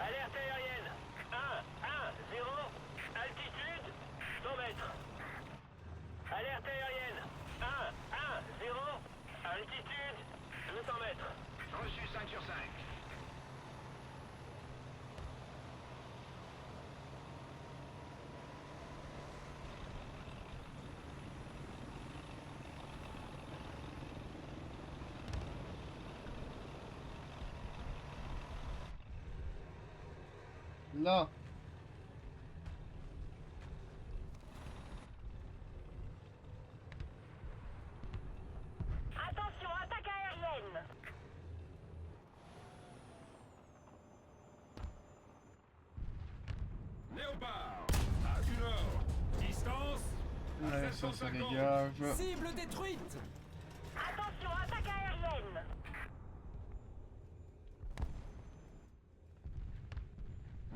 Alerte aérienne. 1, 1, 0. Altitude 100 mètres. Alerte aérienne. Altitude 200 mètres. Reçu 5 sur 5. Là. Attention, attaque aérienne. Léopard, à 1 heure. Distance, à Ouais, ça 750. dégage. Cible détruite. Attention, attaque aérienne.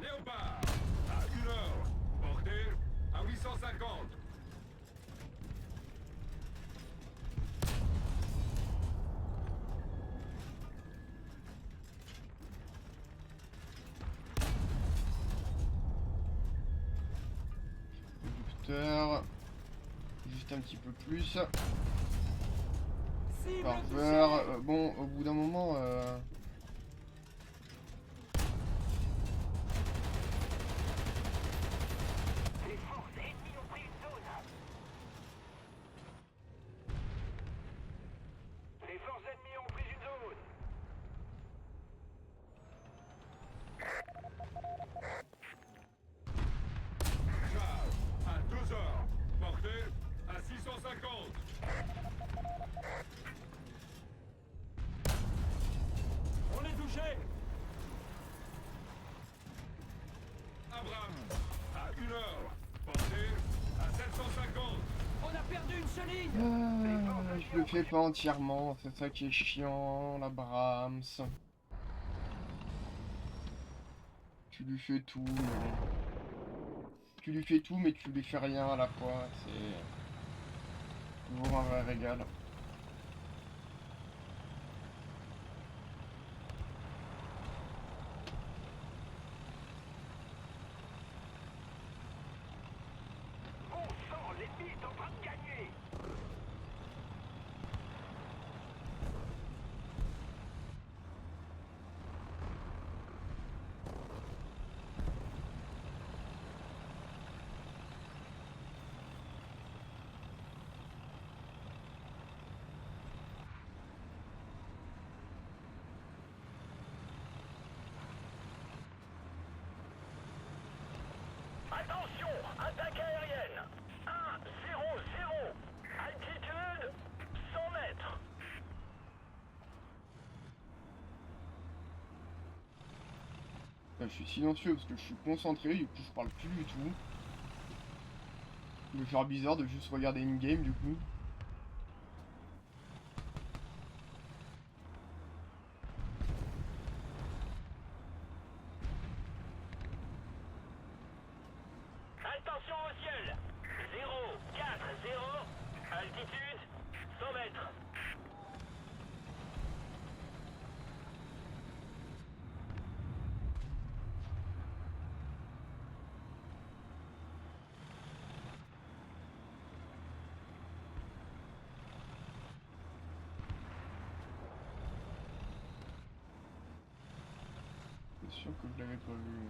Léopard, à 1 heure. Portée, à 850. Conducteur. Juste un petit peu plus. Cible touchée. Parveur. Bon, au bout d'un moment... Les forces ennemies ont pris une zone. Les forces ennemies ont pris une zone. Charge, à 2 heures. Portée, à 650. On est touché. Abrams, à 1 heure. Portée, à 750. On a perdu une chenille. je le fais pas entièrement, c'est ça qui est chiant, la Brahms. Tu lui fais tout, mais... Tu lui fais tout, mais tu lui fais rien à la fois, c'est... toujours un vrai régal. Bon sang, l'ennemi est en train de gagner. Attention, attaque aérienne. 1, 0, 0. Altitude 100 mètres. Là, je suis silencieux parce que je suis concentré, du coup je parle plus du tout. Il va faire bizarre de juste regarder une game du coup. Attention au ciel. 0, 4, 0. Altitude 100 mètres. C'est sûr que je l'avais pas vu.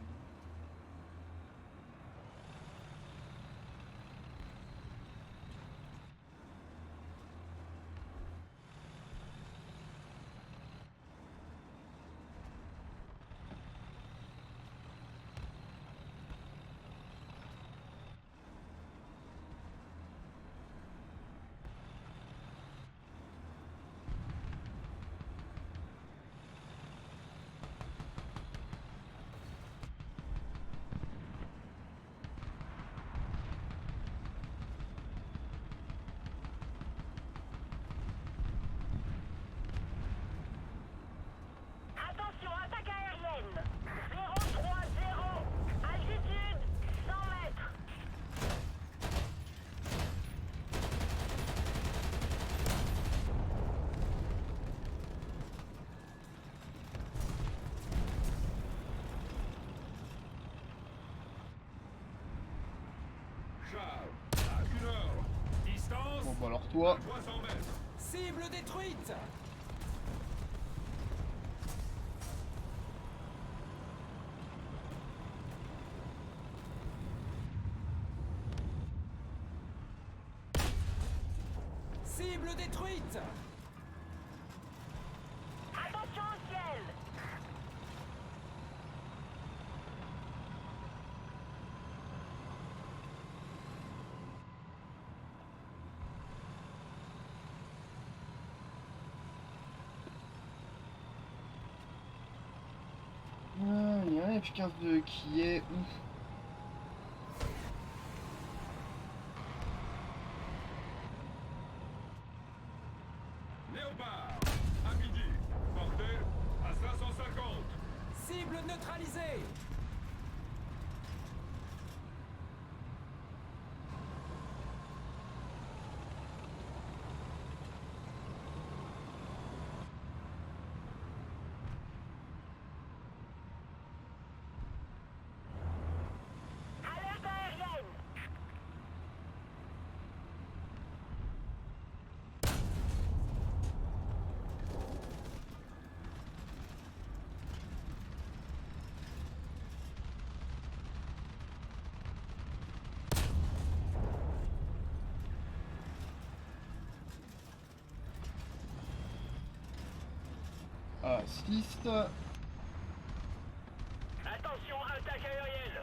Attention, attaque aérienne. 030. Altitude 100 mètres. Charge, à 1 heure. Distance, Bon bah alors toi, à 300 mètres. Cible détruite. Cible détruite. Attention au ciel. Il y a un F-15 qui est où? Léopard, à midi, portée à 550. Cible neutralisée. Alerte aérienne. Assist. Attention, attaque aérienne.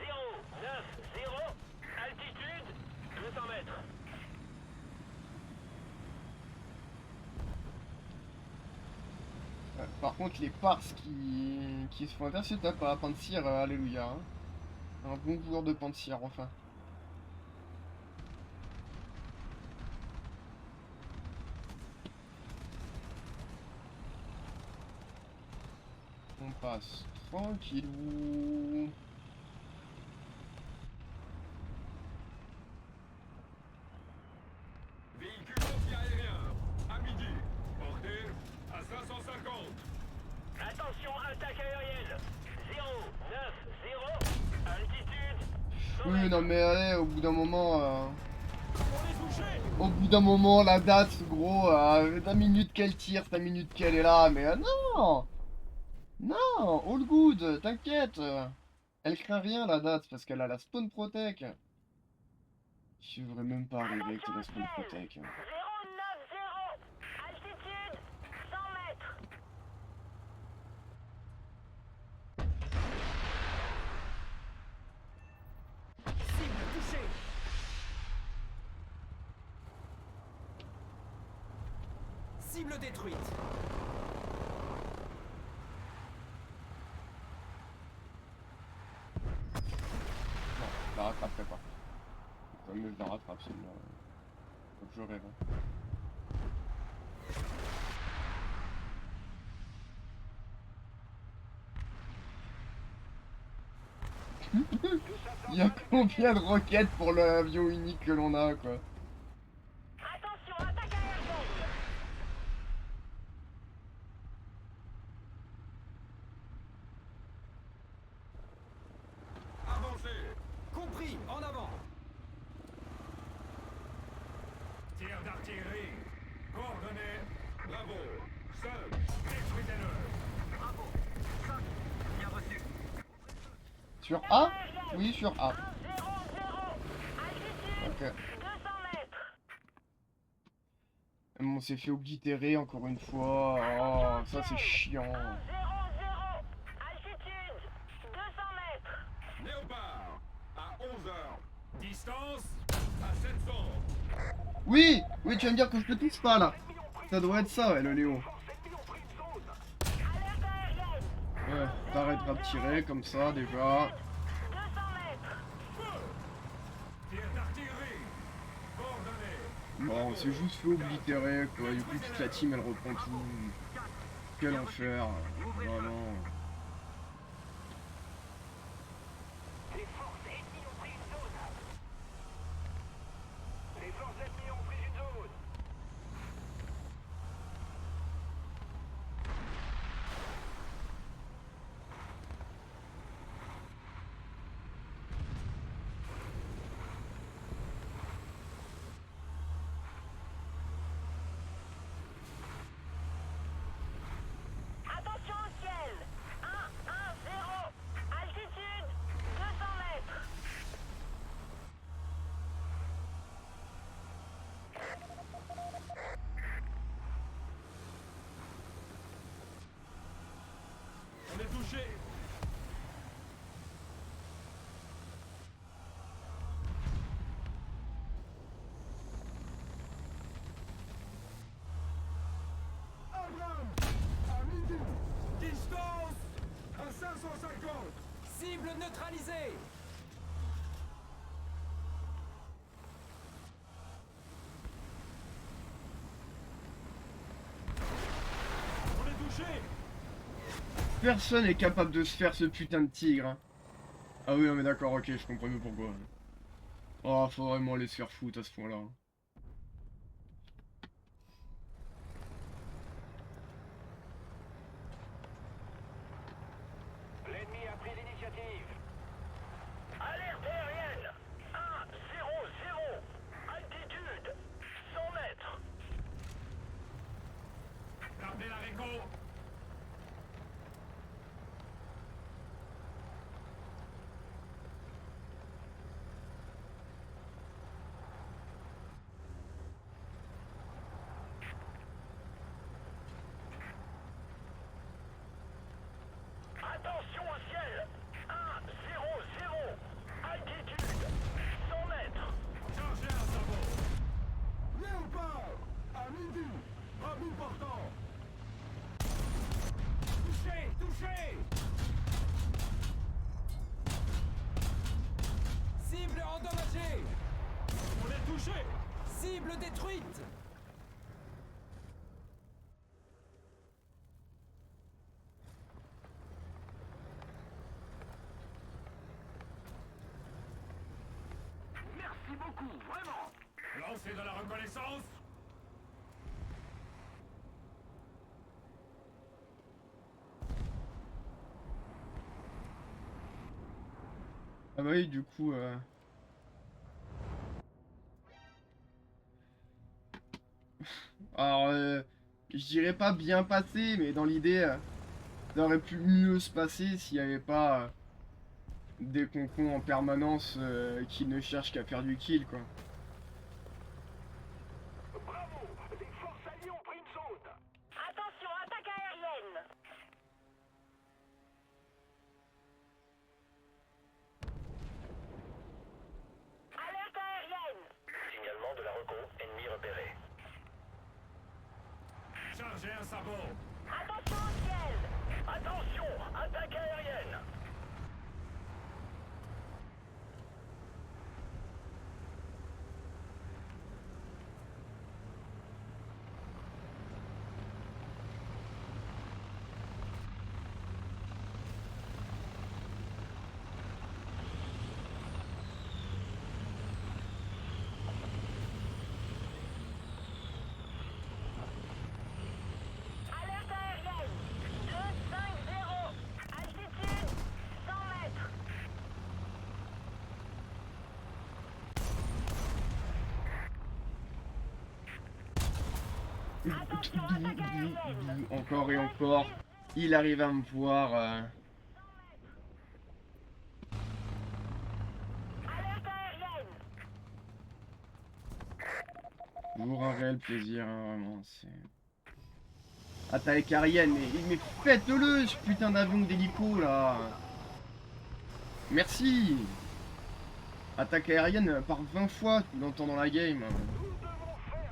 090, altitude 200 mètres. Par contre, les Pars qui se font intercepter par la Pantsir, alléluia. Hein. Un bon joueur de Pantsir, enfin. On passe tranquillou. Véhicule anti-aérien, à midi, portée à 550. Attention, attaque aérienne. 090, altitude 100 Oui, mètres. non mais allez, au bout d'un moment... On les toucher. Au bout d'un moment, la date, gros, la minute qu'elle tire, la minute qu'elle est là, mais non! Non! All good, t'inquiète! Elle craint rien, la date, parce qu'elle a la spawn protec. Je devrais même pas arriver avec la spawn protec. 090, altitude 100 mètres. Cible touchée. Cible détruite. Non, je la rattraperai pas. Faut mieux que je la rattrape, celle-là. Faut que je rêve. Hein. Il y a combien de roquettes pour l'avion unique que l'on a, quoi? Attention, attaque aérienne. Avancez. Compris. En avant. Tir d'artillerie. Coordonnées. Bravo. 5. Détruisez-le. Bravo. 5. Bien reçu. Sur A? Oui, sur A. 100, altitude Ok. 200 mètres. On s'est fait oblitérer encore une fois. Oh, ça c'est chiant. 100, altitude 200 mètres. Léopard, à 11h. Distance, à 700. Oui! Oui, tu vas me dire que je te touche pas là. Ça doit être ça, ouais, le Léo. Alerte aérienne. Ouais, t'arrêteras de tirer comme ça déjà. 200 mètres. Tir d'artillerie. Coordonnées. Bon, on s'est juste fait oblitérer quoi. Du coup, toute la team elle reprend tout. Quel enfer. Vraiment. Les forces ennemies ont pris une zone. Les forces ennemies ont pris une zone. 250. Cible neutralisée. On est touché. Personne est capable de se faire ce putain de tigre. Hein. Ah oui, non, mais d'accord, ok, je comprends mieux pourquoi. Oh, faut vraiment les se faire foutre à ce point-là. L'ennemi a pris l'initiative. Alerte aérienne. 1-0-0. Altitude 100 mètres. Gardez la réco. Attention au ciel. 1-0-0. Altitude 100 mètres. Chargez un sabot. Léopard. À midi. À bout portant. Touché, touché. Cible endommagée. On est touché. Cible détruite. Merci beaucoup, vraiment. Lancez de la reconnaissance. Ah bah oui, du coup... Alors, je dirais pas bien passé, mais dans l'idée, ça aurait pu mieux se passer s'il n'y avait pas des concons en permanence qui ne cherchent qu'à faire du kill, quoi. Bravo. Les forces alliées ont pris une zone. Attention, attaque aérienne. Alerte aérienne. Signalement de la reco. Ennemi repéré. Chargez un sabot. Attention au ciel. Attention, attaque aérienne. Alerte aérienne. 250. Altitude 100 mètres. Attention, attaque aérienne. Encore et encore, il arrive à me voir. Alerte aérienne. Toujours un réel plaisir, hein, vraiment. C'est... Attaque aérienne, mais faites-le, ce putain d'avion d'hélico, là. Merci. Attaque aérienne par 20 fois, tu l'entends dans la game. Nous devons faire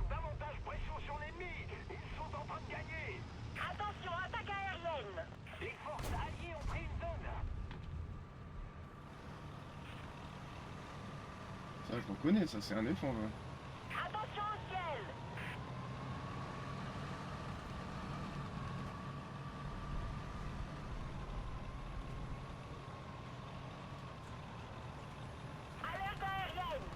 davantage pression sur l'ennemi. Ils sont en train de gagner. Attention, attaque aérienne. Les forces alliées ont pris une zone. Ça, je reconnais, ça, c'est un effort. Ouais. Attention au ciel. Alerte aérienne.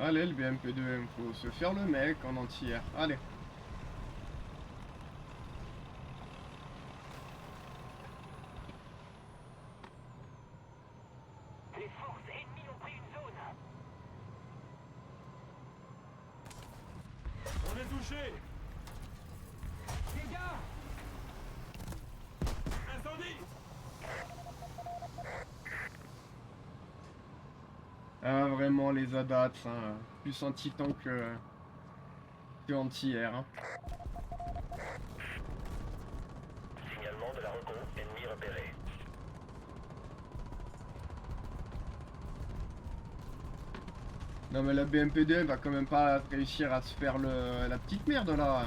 Allez, le BMP2M, faut se faire le mec en entière. Allez. Les forces ennemies ont pris une zone. On est touché. Dégâts. Incendie. Ah, vraiment, les ADATS, hein, plus anti-tank que anti-air. Hein. Signalement de la reco. Ennemi repéré. Non mais la BMP2 elle va quand même pas réussir à se faire la petite merde là.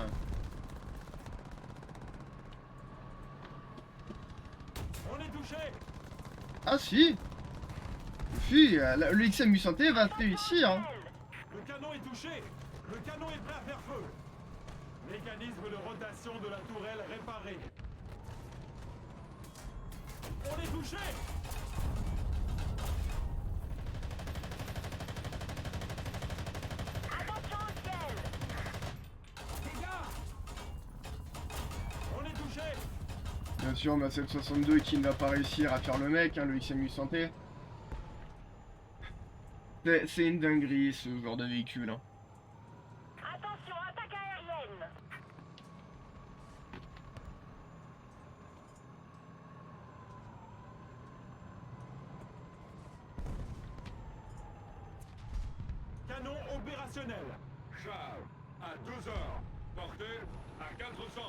Ah si. Si, le XM 800T va réussir. Hein. Le canon est touché. Le canon est prêt à faire feu. Mécanisme de rotation de la tourelle réparé. On est touché. Attention au ciel. Dégâts. On est touché. Bien sûr, ma 762 qui ne va pas réussir à faire le mec, hein, le XM 800T. C'est une dinguerie ce genre de véhicule. Hein. Attention, attaque aérienne. Canon opérationnel. Charles, à 2 heures. Portée à 400.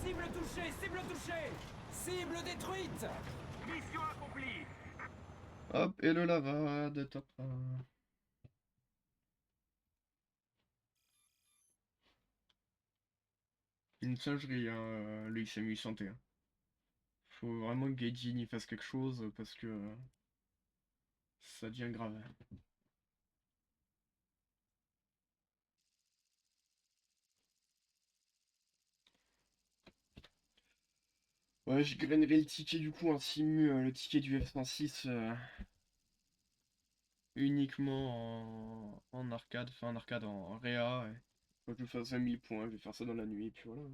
Cible touchée, cible touchée. Cible détruite. Mission accomplie. Hop, et le lava de top 1. Une singerie, hein, le XM 800T. Hein. Faut vraiment que Gaijin y fasse quelque chose parce que ça devient grave. Ouais, je grainerai le ticket du coup en simu, le ticket du F-106 uniquement en arcade, enfin en arcade en réa. Et faut que je fasse 1000 points, je vais faire ça dans la nuit, puis voilà.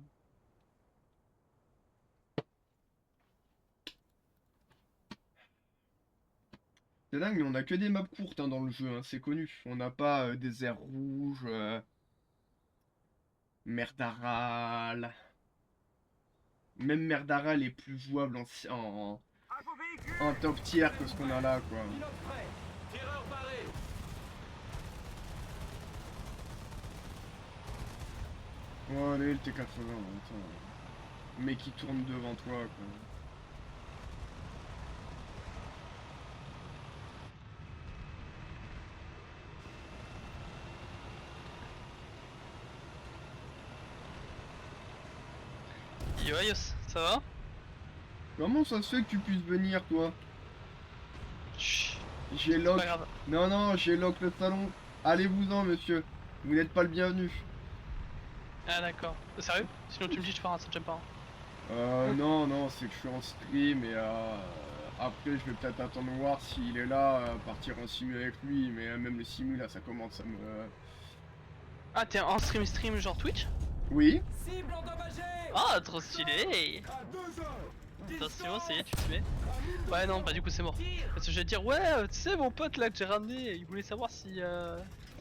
C'est dingue, mais on a que des maps courtes hein, dans le jeu, hein, c'est connu. On n'a pas des aires rouges, Merdaral. Même Merdaral est plus jouable en top tier que ce qu'on a là, quoi. Pilote prêt. Tireur paré. Oh, allez, le T80, attends. Le mec qui tourne devant toi, quoi. Yo Ayos, ça va? Comment ça se fait que tu puisses venir, toi? Chut, J'ai c'est lock. pas grave. Non, non, j'ai lock le salon. Allez-vous-en, monsieur. Vous n'êtes pas le bienvenu. Ah d'accord. Sérieux? Sinon tu me dis je pars, ça te gêne pas. Hein. Non, non, c'est que je suis en stream et après je vais peut-être attendre voir s'il est là, partir en simu avec lui, mais même le simu là ça commence à me... Ah t'es en stream genre Twitch? Oui? Cible endommagée. Ah trop stylé! À 2 heures. Attention, ça y est, tu te mets. Ouais non, bah du coup c'est mort. Parce que j'allais dire ouais, tu sais mon pote là que j'ai ramené, il voulait savoir si...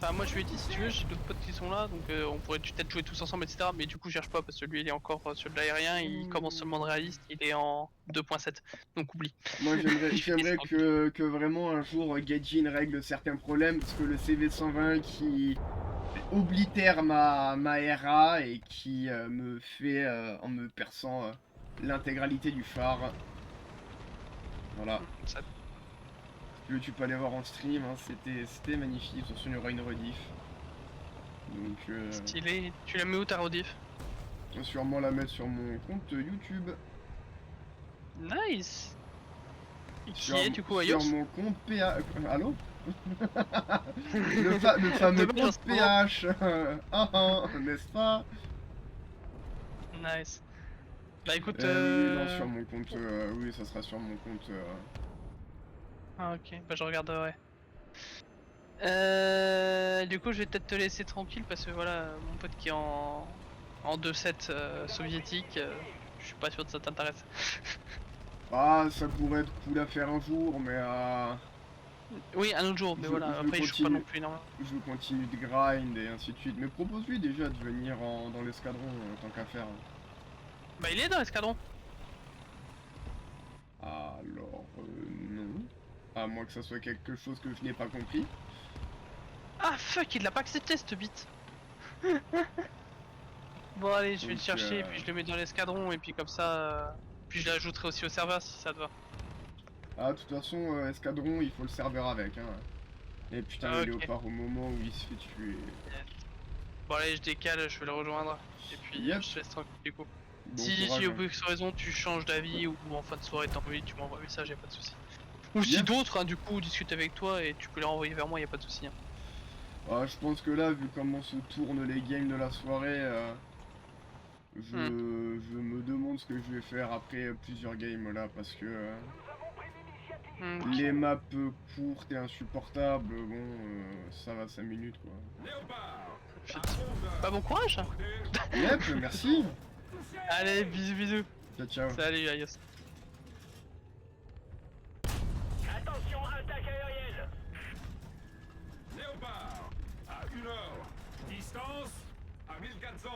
Enfin moi je lui ai dit si tu veux, j'ai d'autres potes qui sont là, donc on pourrait peut-être jouer tous ensemble etc. Mais du coup je cherche pas parce que lui il est encore sur de l'aérien, il commence seulement de réaliste, il est en 2.7, donc oublie. Moi j'aimerais que vraiment un jour Gaijin règle certains problèmes, parce que le CV120 qui oblitère ma RA et qui me fait, en me perçant l'intégralité du phare. Voilà. Ça- Tu peux aller voir en stream, hein, c'était magnifique, de toute façon il y aura une rediff. Donc Stylé. Tu la mets où ta rediff? je vais sûrement la mettre sur mon compte YouTube. Nice. Et qui Sur, est du coup sur Ayos? mon compte PH. Allô? le fameux Dommage, compte en ce moment. PH. N'est-ce pas? Nice. Bah écoute Oui, non, sur mon compte. Oui, ça sera sur mon compte. Ah ok, bah je regarderai. Du coup je vais peut-être te laisser tranquille parce que voilà, mon pote qui est en 2.7 soviétique, je suis pas sûr que ça t'intéresse. Ah, ça pourrait être cool à faire un jour, mais Oui, un autre jour, mais Je- voilà, je après je joue pas continue. non plus énormément. je continue de grind et ainsi de suite. Mais propose-lui déjà de venir dans l'escadron tant qu'à faire. Bah il est dans l'escadron. Alors, non. À moins que ça soit quelque chose que je n'ai pas compris. Ah fuck, il l'a pas accepté cette bite. Bon allez, je vais le Donc, chercher et puis je le mets dans l'escadron et puis comme ça... Puis je l'ajouterai aussi au serveur si ça te va. Ah, de toute façon, escadron, il faut le serveur avec, hein. Et putain, Ah, le ok. léopard au moment où il se fait tuer. Bon allez, je décale, je vais le rejoindre. Et puis Yep. je te laisse tranquille du coup. Bon Si courage, au hein. bout de raison tu changes d'avis ou en fin de soirée t'as envie, tu m'envoies un message, y'a pas de souci. Ou si Yep. d'autres, hein, du coup, discutent avec toi et tu peux les renvoyer vers moi, y'a pas de souci. Hein. Ah, je pense que là, vu comment se tournent les games de la soirée, je me demande ce que je vais faire après plusieurs games là, parce que Nous avons pris l'initiative. les maps courtes et insupportables, bon, ça va 5 minutes quoi. Léopard. À Shit. 11h. Bah bon courage. Portée. Yep, merci. Allez, bisous bisous. Ciao, ciao. Salut, adios. Attention, attaque aérienne. Léopard. À 1h. Distance. À 1400.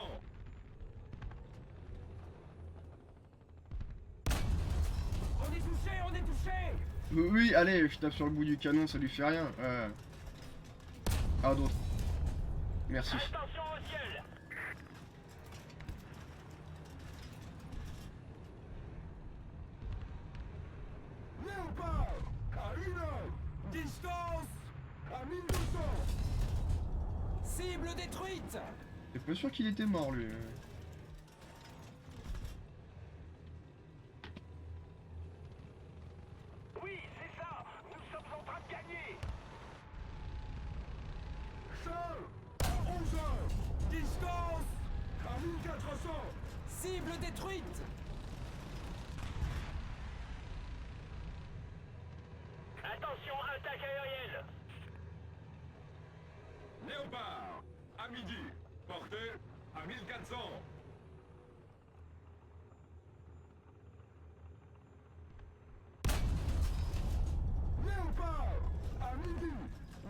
On est touché, on est touché. Oui, allez, je tape sur le bout du canon, ça lui fait rien. Ah, d'autres. Merci. Attention au ciel. Léopard. À 1h. Distance. À 1200. Cible détruite. T'es pas sûr qu'il était mort lui. Oui, c'est ça. Nous sommes en train de gagner. Seul. À 11h. Distance. À 1400. Cible détruite. Attention, attaque aérienne. Léopard. À midi. Portée. À 1400. Léopard. À midi.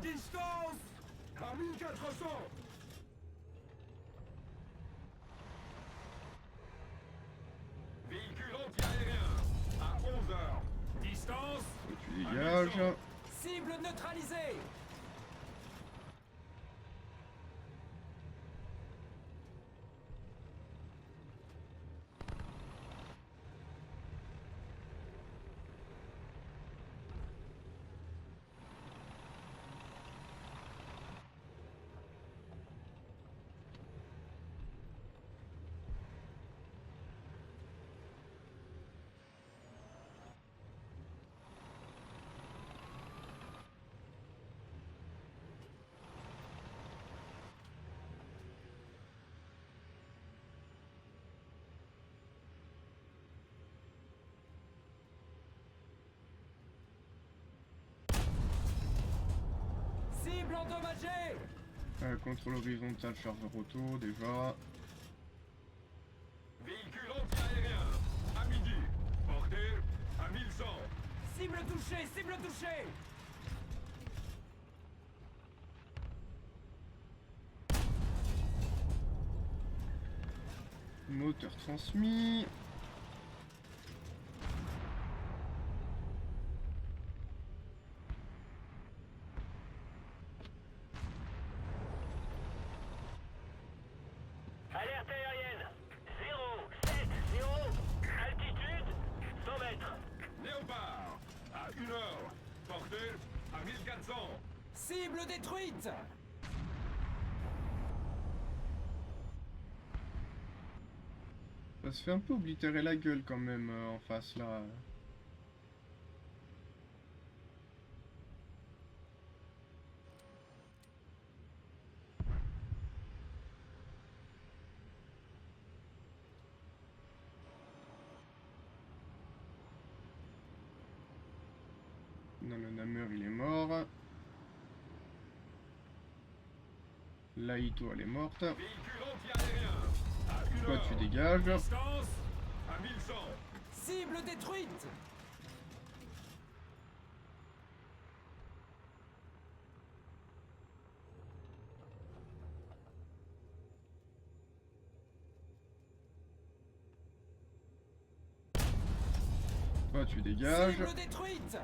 Distance. À 1400. Véhicule anti-aérien. À 11h. Distance. Et tu dégages. Cible neutralisée. Cible endommagée. Contrôle horizontal, chargeur auto, déjà. Véhicule anti-aérien. À midi. Portée. À 1100. Cible touchée, cible touchée. Moteur transmis. Alerte aérienne. 070. Altitude 100 mètres. Léopard. À 1h. Portée. À 1400. Cible détruite. Ça se fait un peu oblitérer la gueule quand même en face là. Non, le Namur il est mort. Laito elle est morte. Véhicule anti-aérien. À 1h. Toi tu dégages. Distance. À 1100. Cible détruite. Toi tu dégages. Cible détruite.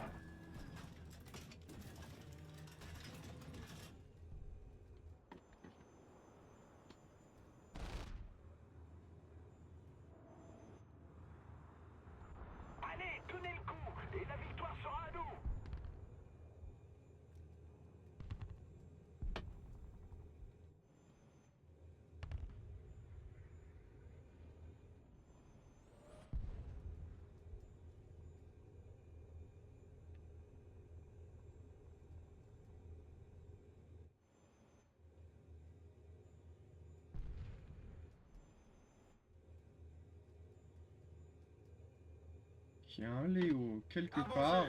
qu'il y a un Léo quelque Avancez. part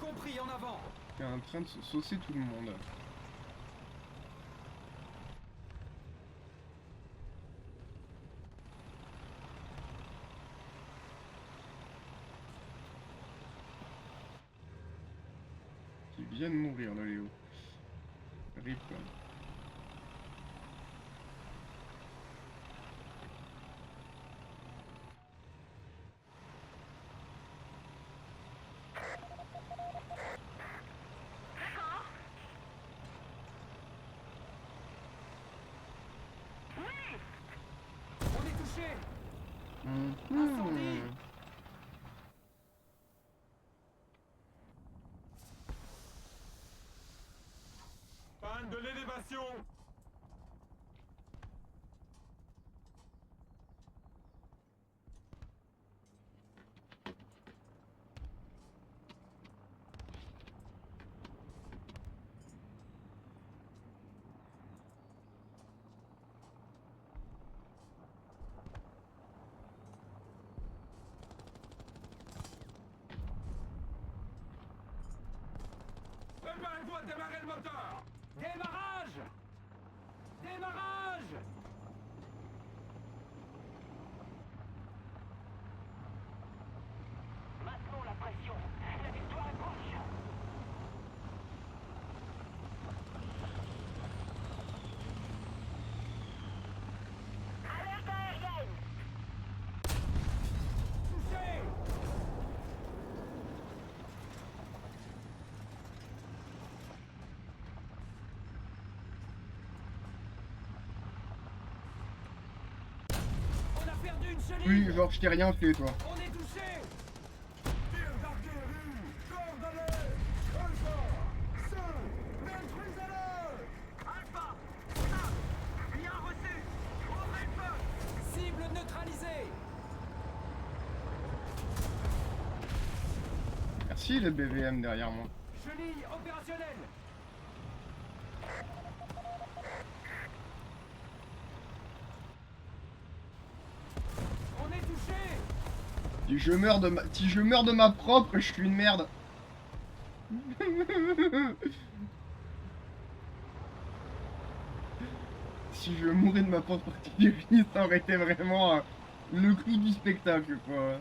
Compris, en avant. qui est en train de se saucer tout le monde. Qui vient de mourir le Léo. Rip. On est touché. Mhm. Panne de l'élévation. Préparez-vous à démarrer le moteur. Démarrage. Démarrage. Maintenons la pression. La victoire est proche. Alerte aérienne. Touché. On a perdu une chenille. Oui, genre je t'ai rien fait toi. On est touché. Tir d'artillerie. Coordonnées. Alpha. 5. Détruisez-le. Alpha. 5. Bien reçu. Ouvrez le feu. Cible neutralisée. Merci le BVM derrière moi. Chenille opérationnelle. On est touché. Si je meurs de ma propre, je suis une merde. Si je mourais de ma propre artillerie, ça aurait été vraiment le clou du spectacle, quoi.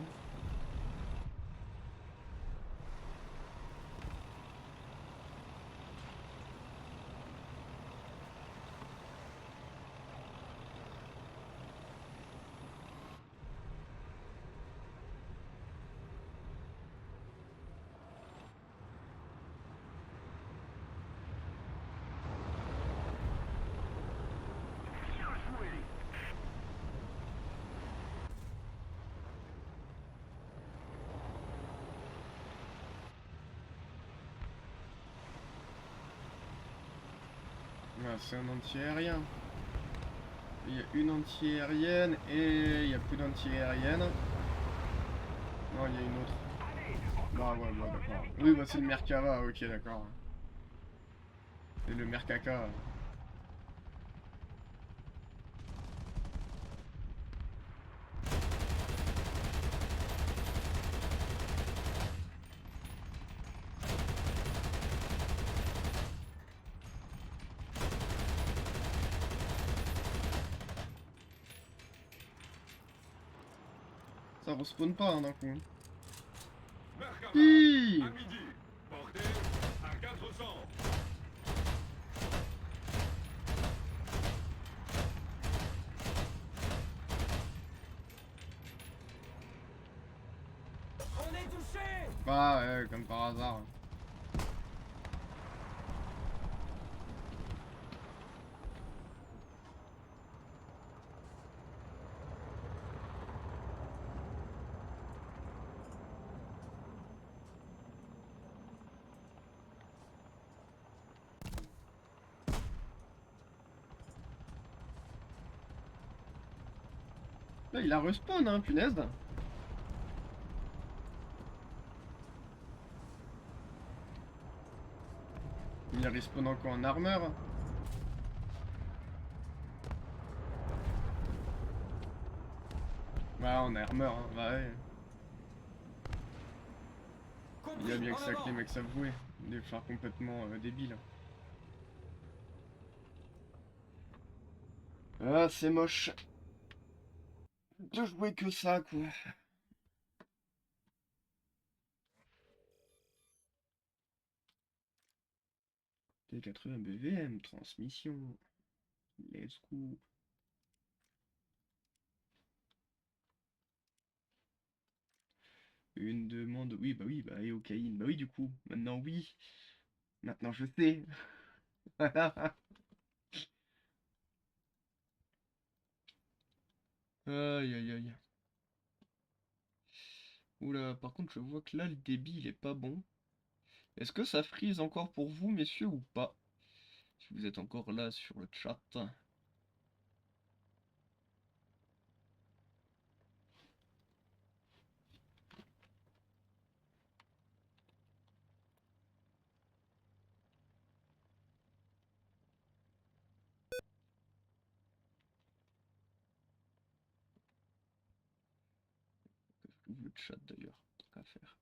Ah, c'est un anti-aérien. Il y a une anti-aérienne et il y a plus d'anti-aérienne. Non, il y a une autre. Bah ouais, bah d'accord. Oui, bah c'est le Merkava, ok, d'accord. C'est le Merkaka. Ça respawn pas hein, d'un coup. Merkava. Hi. À midi. Portée à 400. On est touché. Bah ouais, comme par hasard. Là, il a respawn, hein, punaise. Il a respawn encore en armeur. Bah, en armeur, hein, bah ouais. Il y a bien en que ça que avant. les mecs savent jouer. Des phares complètement débiles. Ah, c'est moche. De jouer que ça, quoi. T80 BVM, transmission. Let's go. Une demande. Oui, bah, et Okaïne. Bah oui, du coup. Maintenant, oui. Maintenant, je sais. Aïe, aïe, aïe. Oula, par contre, je vois que là, le débit, il est pas bon. Est-ce que ça freeze encore pour vous, messieurs, ou pas? Si vous êtes encore là sur le chat. J'ouvre le chat d'ailleurs, tant qu'à faire.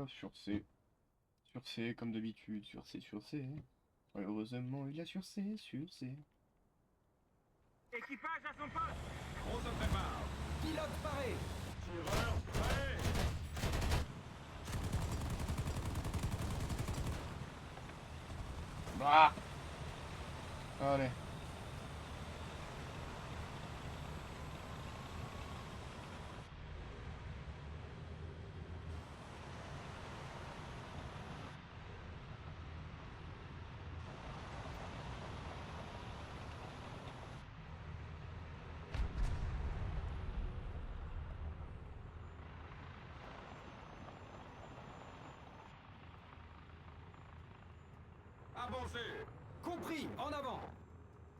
Sur C. Sur C, comme d'habitude. Sur C, sur C. Heureusement, il a sur C, sur C. Équipage à son poste. On se prépare. Pilote paré. Tireur, prêt. Bah allez. Avancez. Compris, en avant.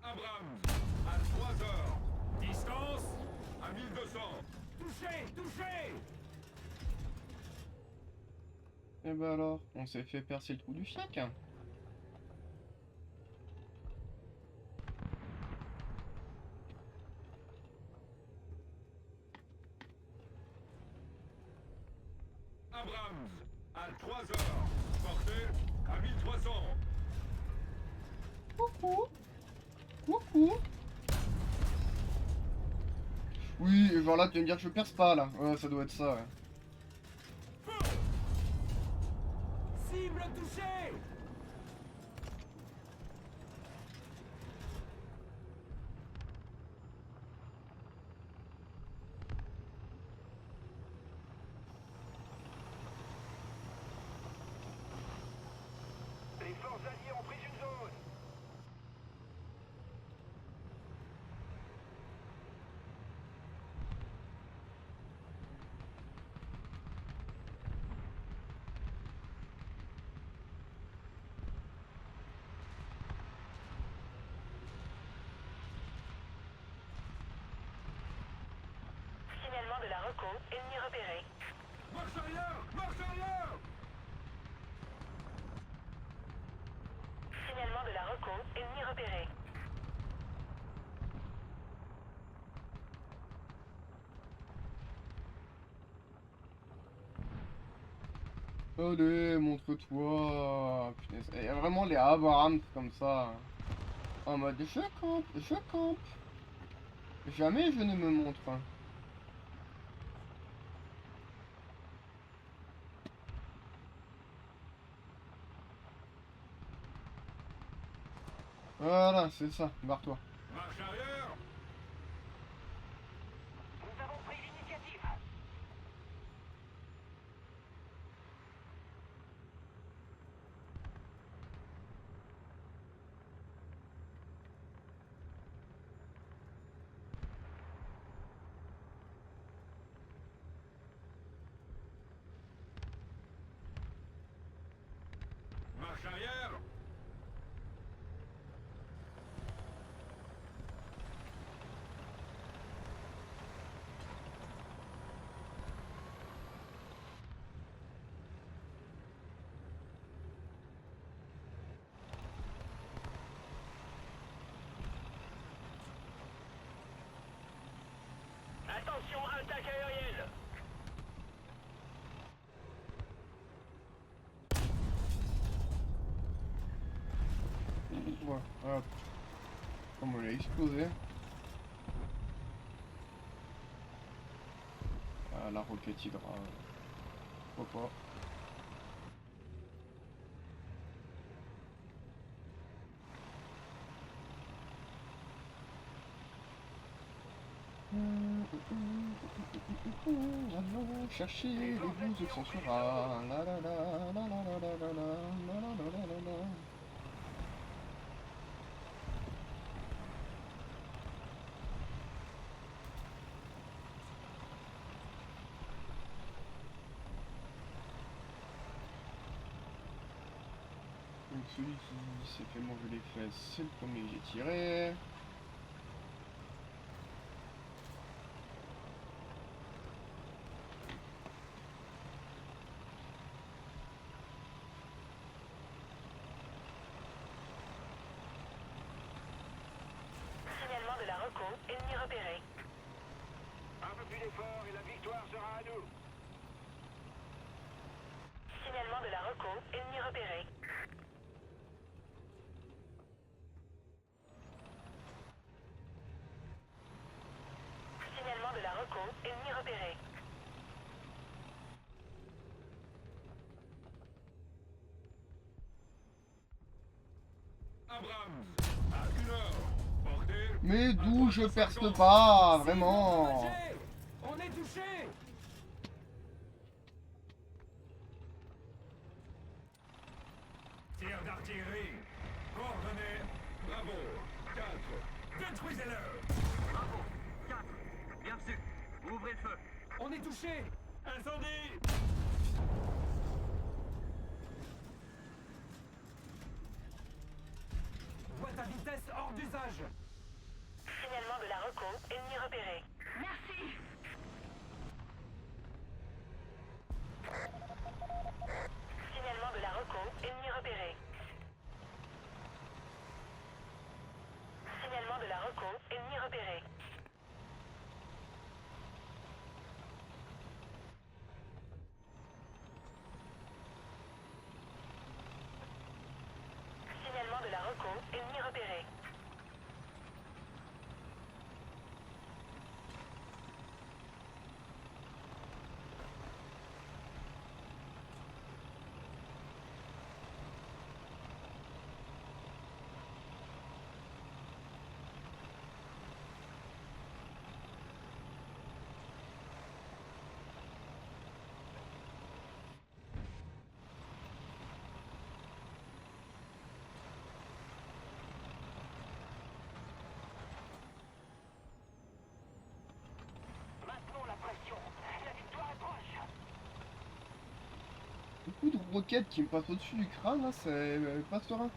Abrams, à 3 heures. Distance, à 1200. Touché, touché. Et bah alors, on s'est fait percer le trou du fiac. Abrams, à 3 heures. Portée à 1300. Coucou. Coucou. Oui, et genre là, tu vas me dire que je perce pas, là. Ouais, ça doit être ça, ouais. Cible touchée. Les forces alliées ont pris une zone. Signalement de la reco, ennemi repéré. Marche arrière, marche arrière. Signalement de la reco, ennemi repéré. Allez, montre-toi. Punaise. Il y a vraiment les Abrams comme ça. En mode, je campe, je campe. Jamais je ne me montre. Voilà, c'est ça, barre-toi. Marche arrière. Nous avons pris l'initiative. Attention, attaque aérienne. Voilà, hop. Comme on a explosé. Ah, la roquette hydra. Pourquoi pas. Allons chercher les blouses qui sont sur A. La la la la la la la la la la la la la la. Donc celui qui s'est fait manger les fesses, c'est le premier que j'ai tiré. Signalement de la reco, ennemi repéré. Un peu plus d'effort et la victoire sera à nous. Signalement de la reco, ennemi repéré. Signalement de la reco, ennemi repéré. Abrams, arc nord, portée. Mais d'où je perce pas, Cible vraiment. endommagée. On est touché. Tir d'artillerie. Coordonnées. Bravo. 4. Détruisez-le. Bravo 4. Bien reçu. Ouvrez le feu. On est touché. Incendie. Boîte à vitesse hors d'usage. Signalement de la reco, ennemi repéré. Merci. Signalement de la reco, ennemi repéré. Signalement de la reco, ennemi repéré. Signalement de la reco, ennemi repéré. Maintenons la pression. La victoire est proche. Beaucoup de roquettes qui me passent au-dessus du crâne, là, c'est pas serein.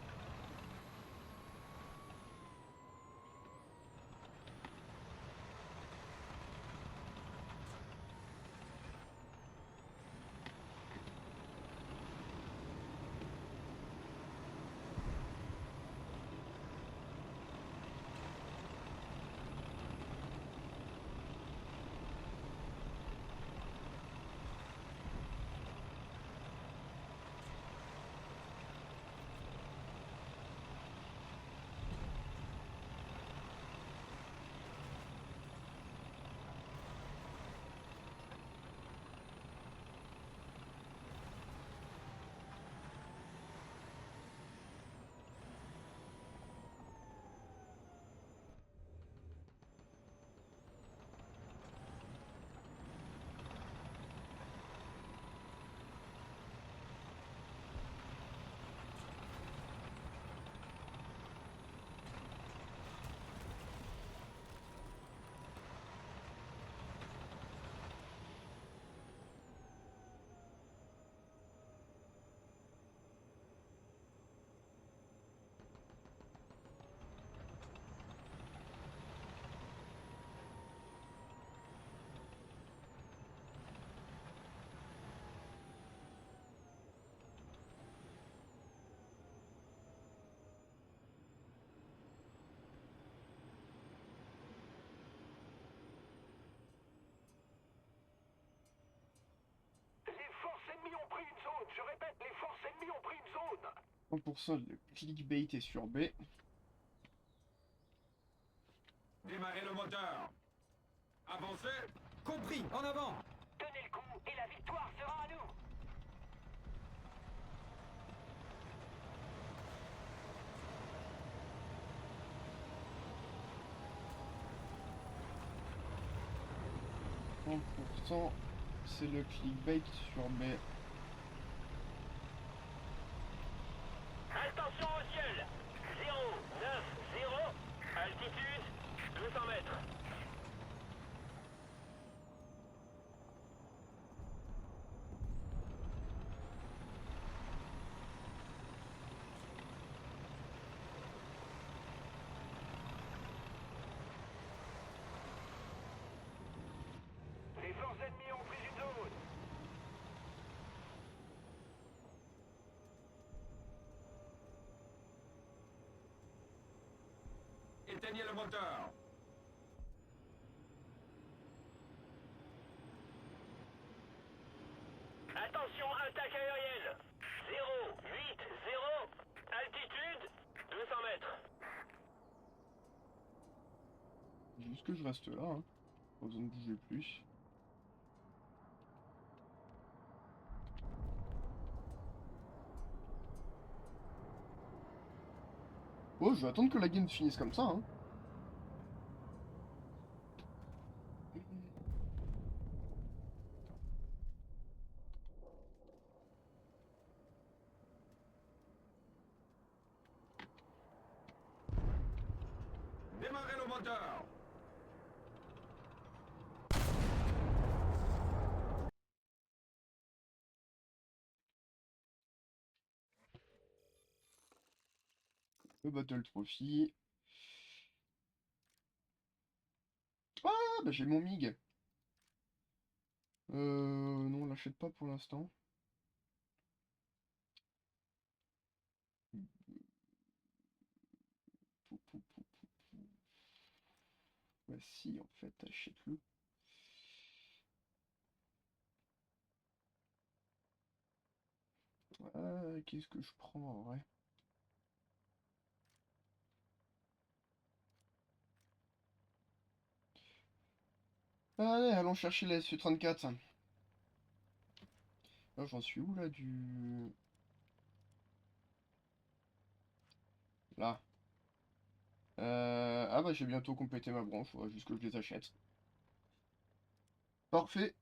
100% de clickbait est sur B. Démarrez le moteur. Avancez. Compris, en avant. Tenez le coup et la victoire sera à nous. C'est le clickbait sur B. Attention au ciel. 0, 9, 0. Altitude 200 mètres. Les forces ennemies ont pris une zone. Éteignez le moteur. Attention, attaque aérienne. 0, 8, 0. Altitude 200 mètres. Juste que je reste là, hein. Pas besoin de bouger plus. Oh, je vais attendre que la game finisse comme ça, hein. Démarrez le moteur. Le Battle Trophy. Ah, bah j'ai mon MiG. Non, on l'achète pas pour l'instant. Bah si, en fait, achète-le. Qu'est-ce que je prends en vrai? Allez, allons chercher la SU-34. Là, j'en suis où là du... Là. Ah bah j'ai bientôt complété ma branche, faudra juste que je les achète. Parfait.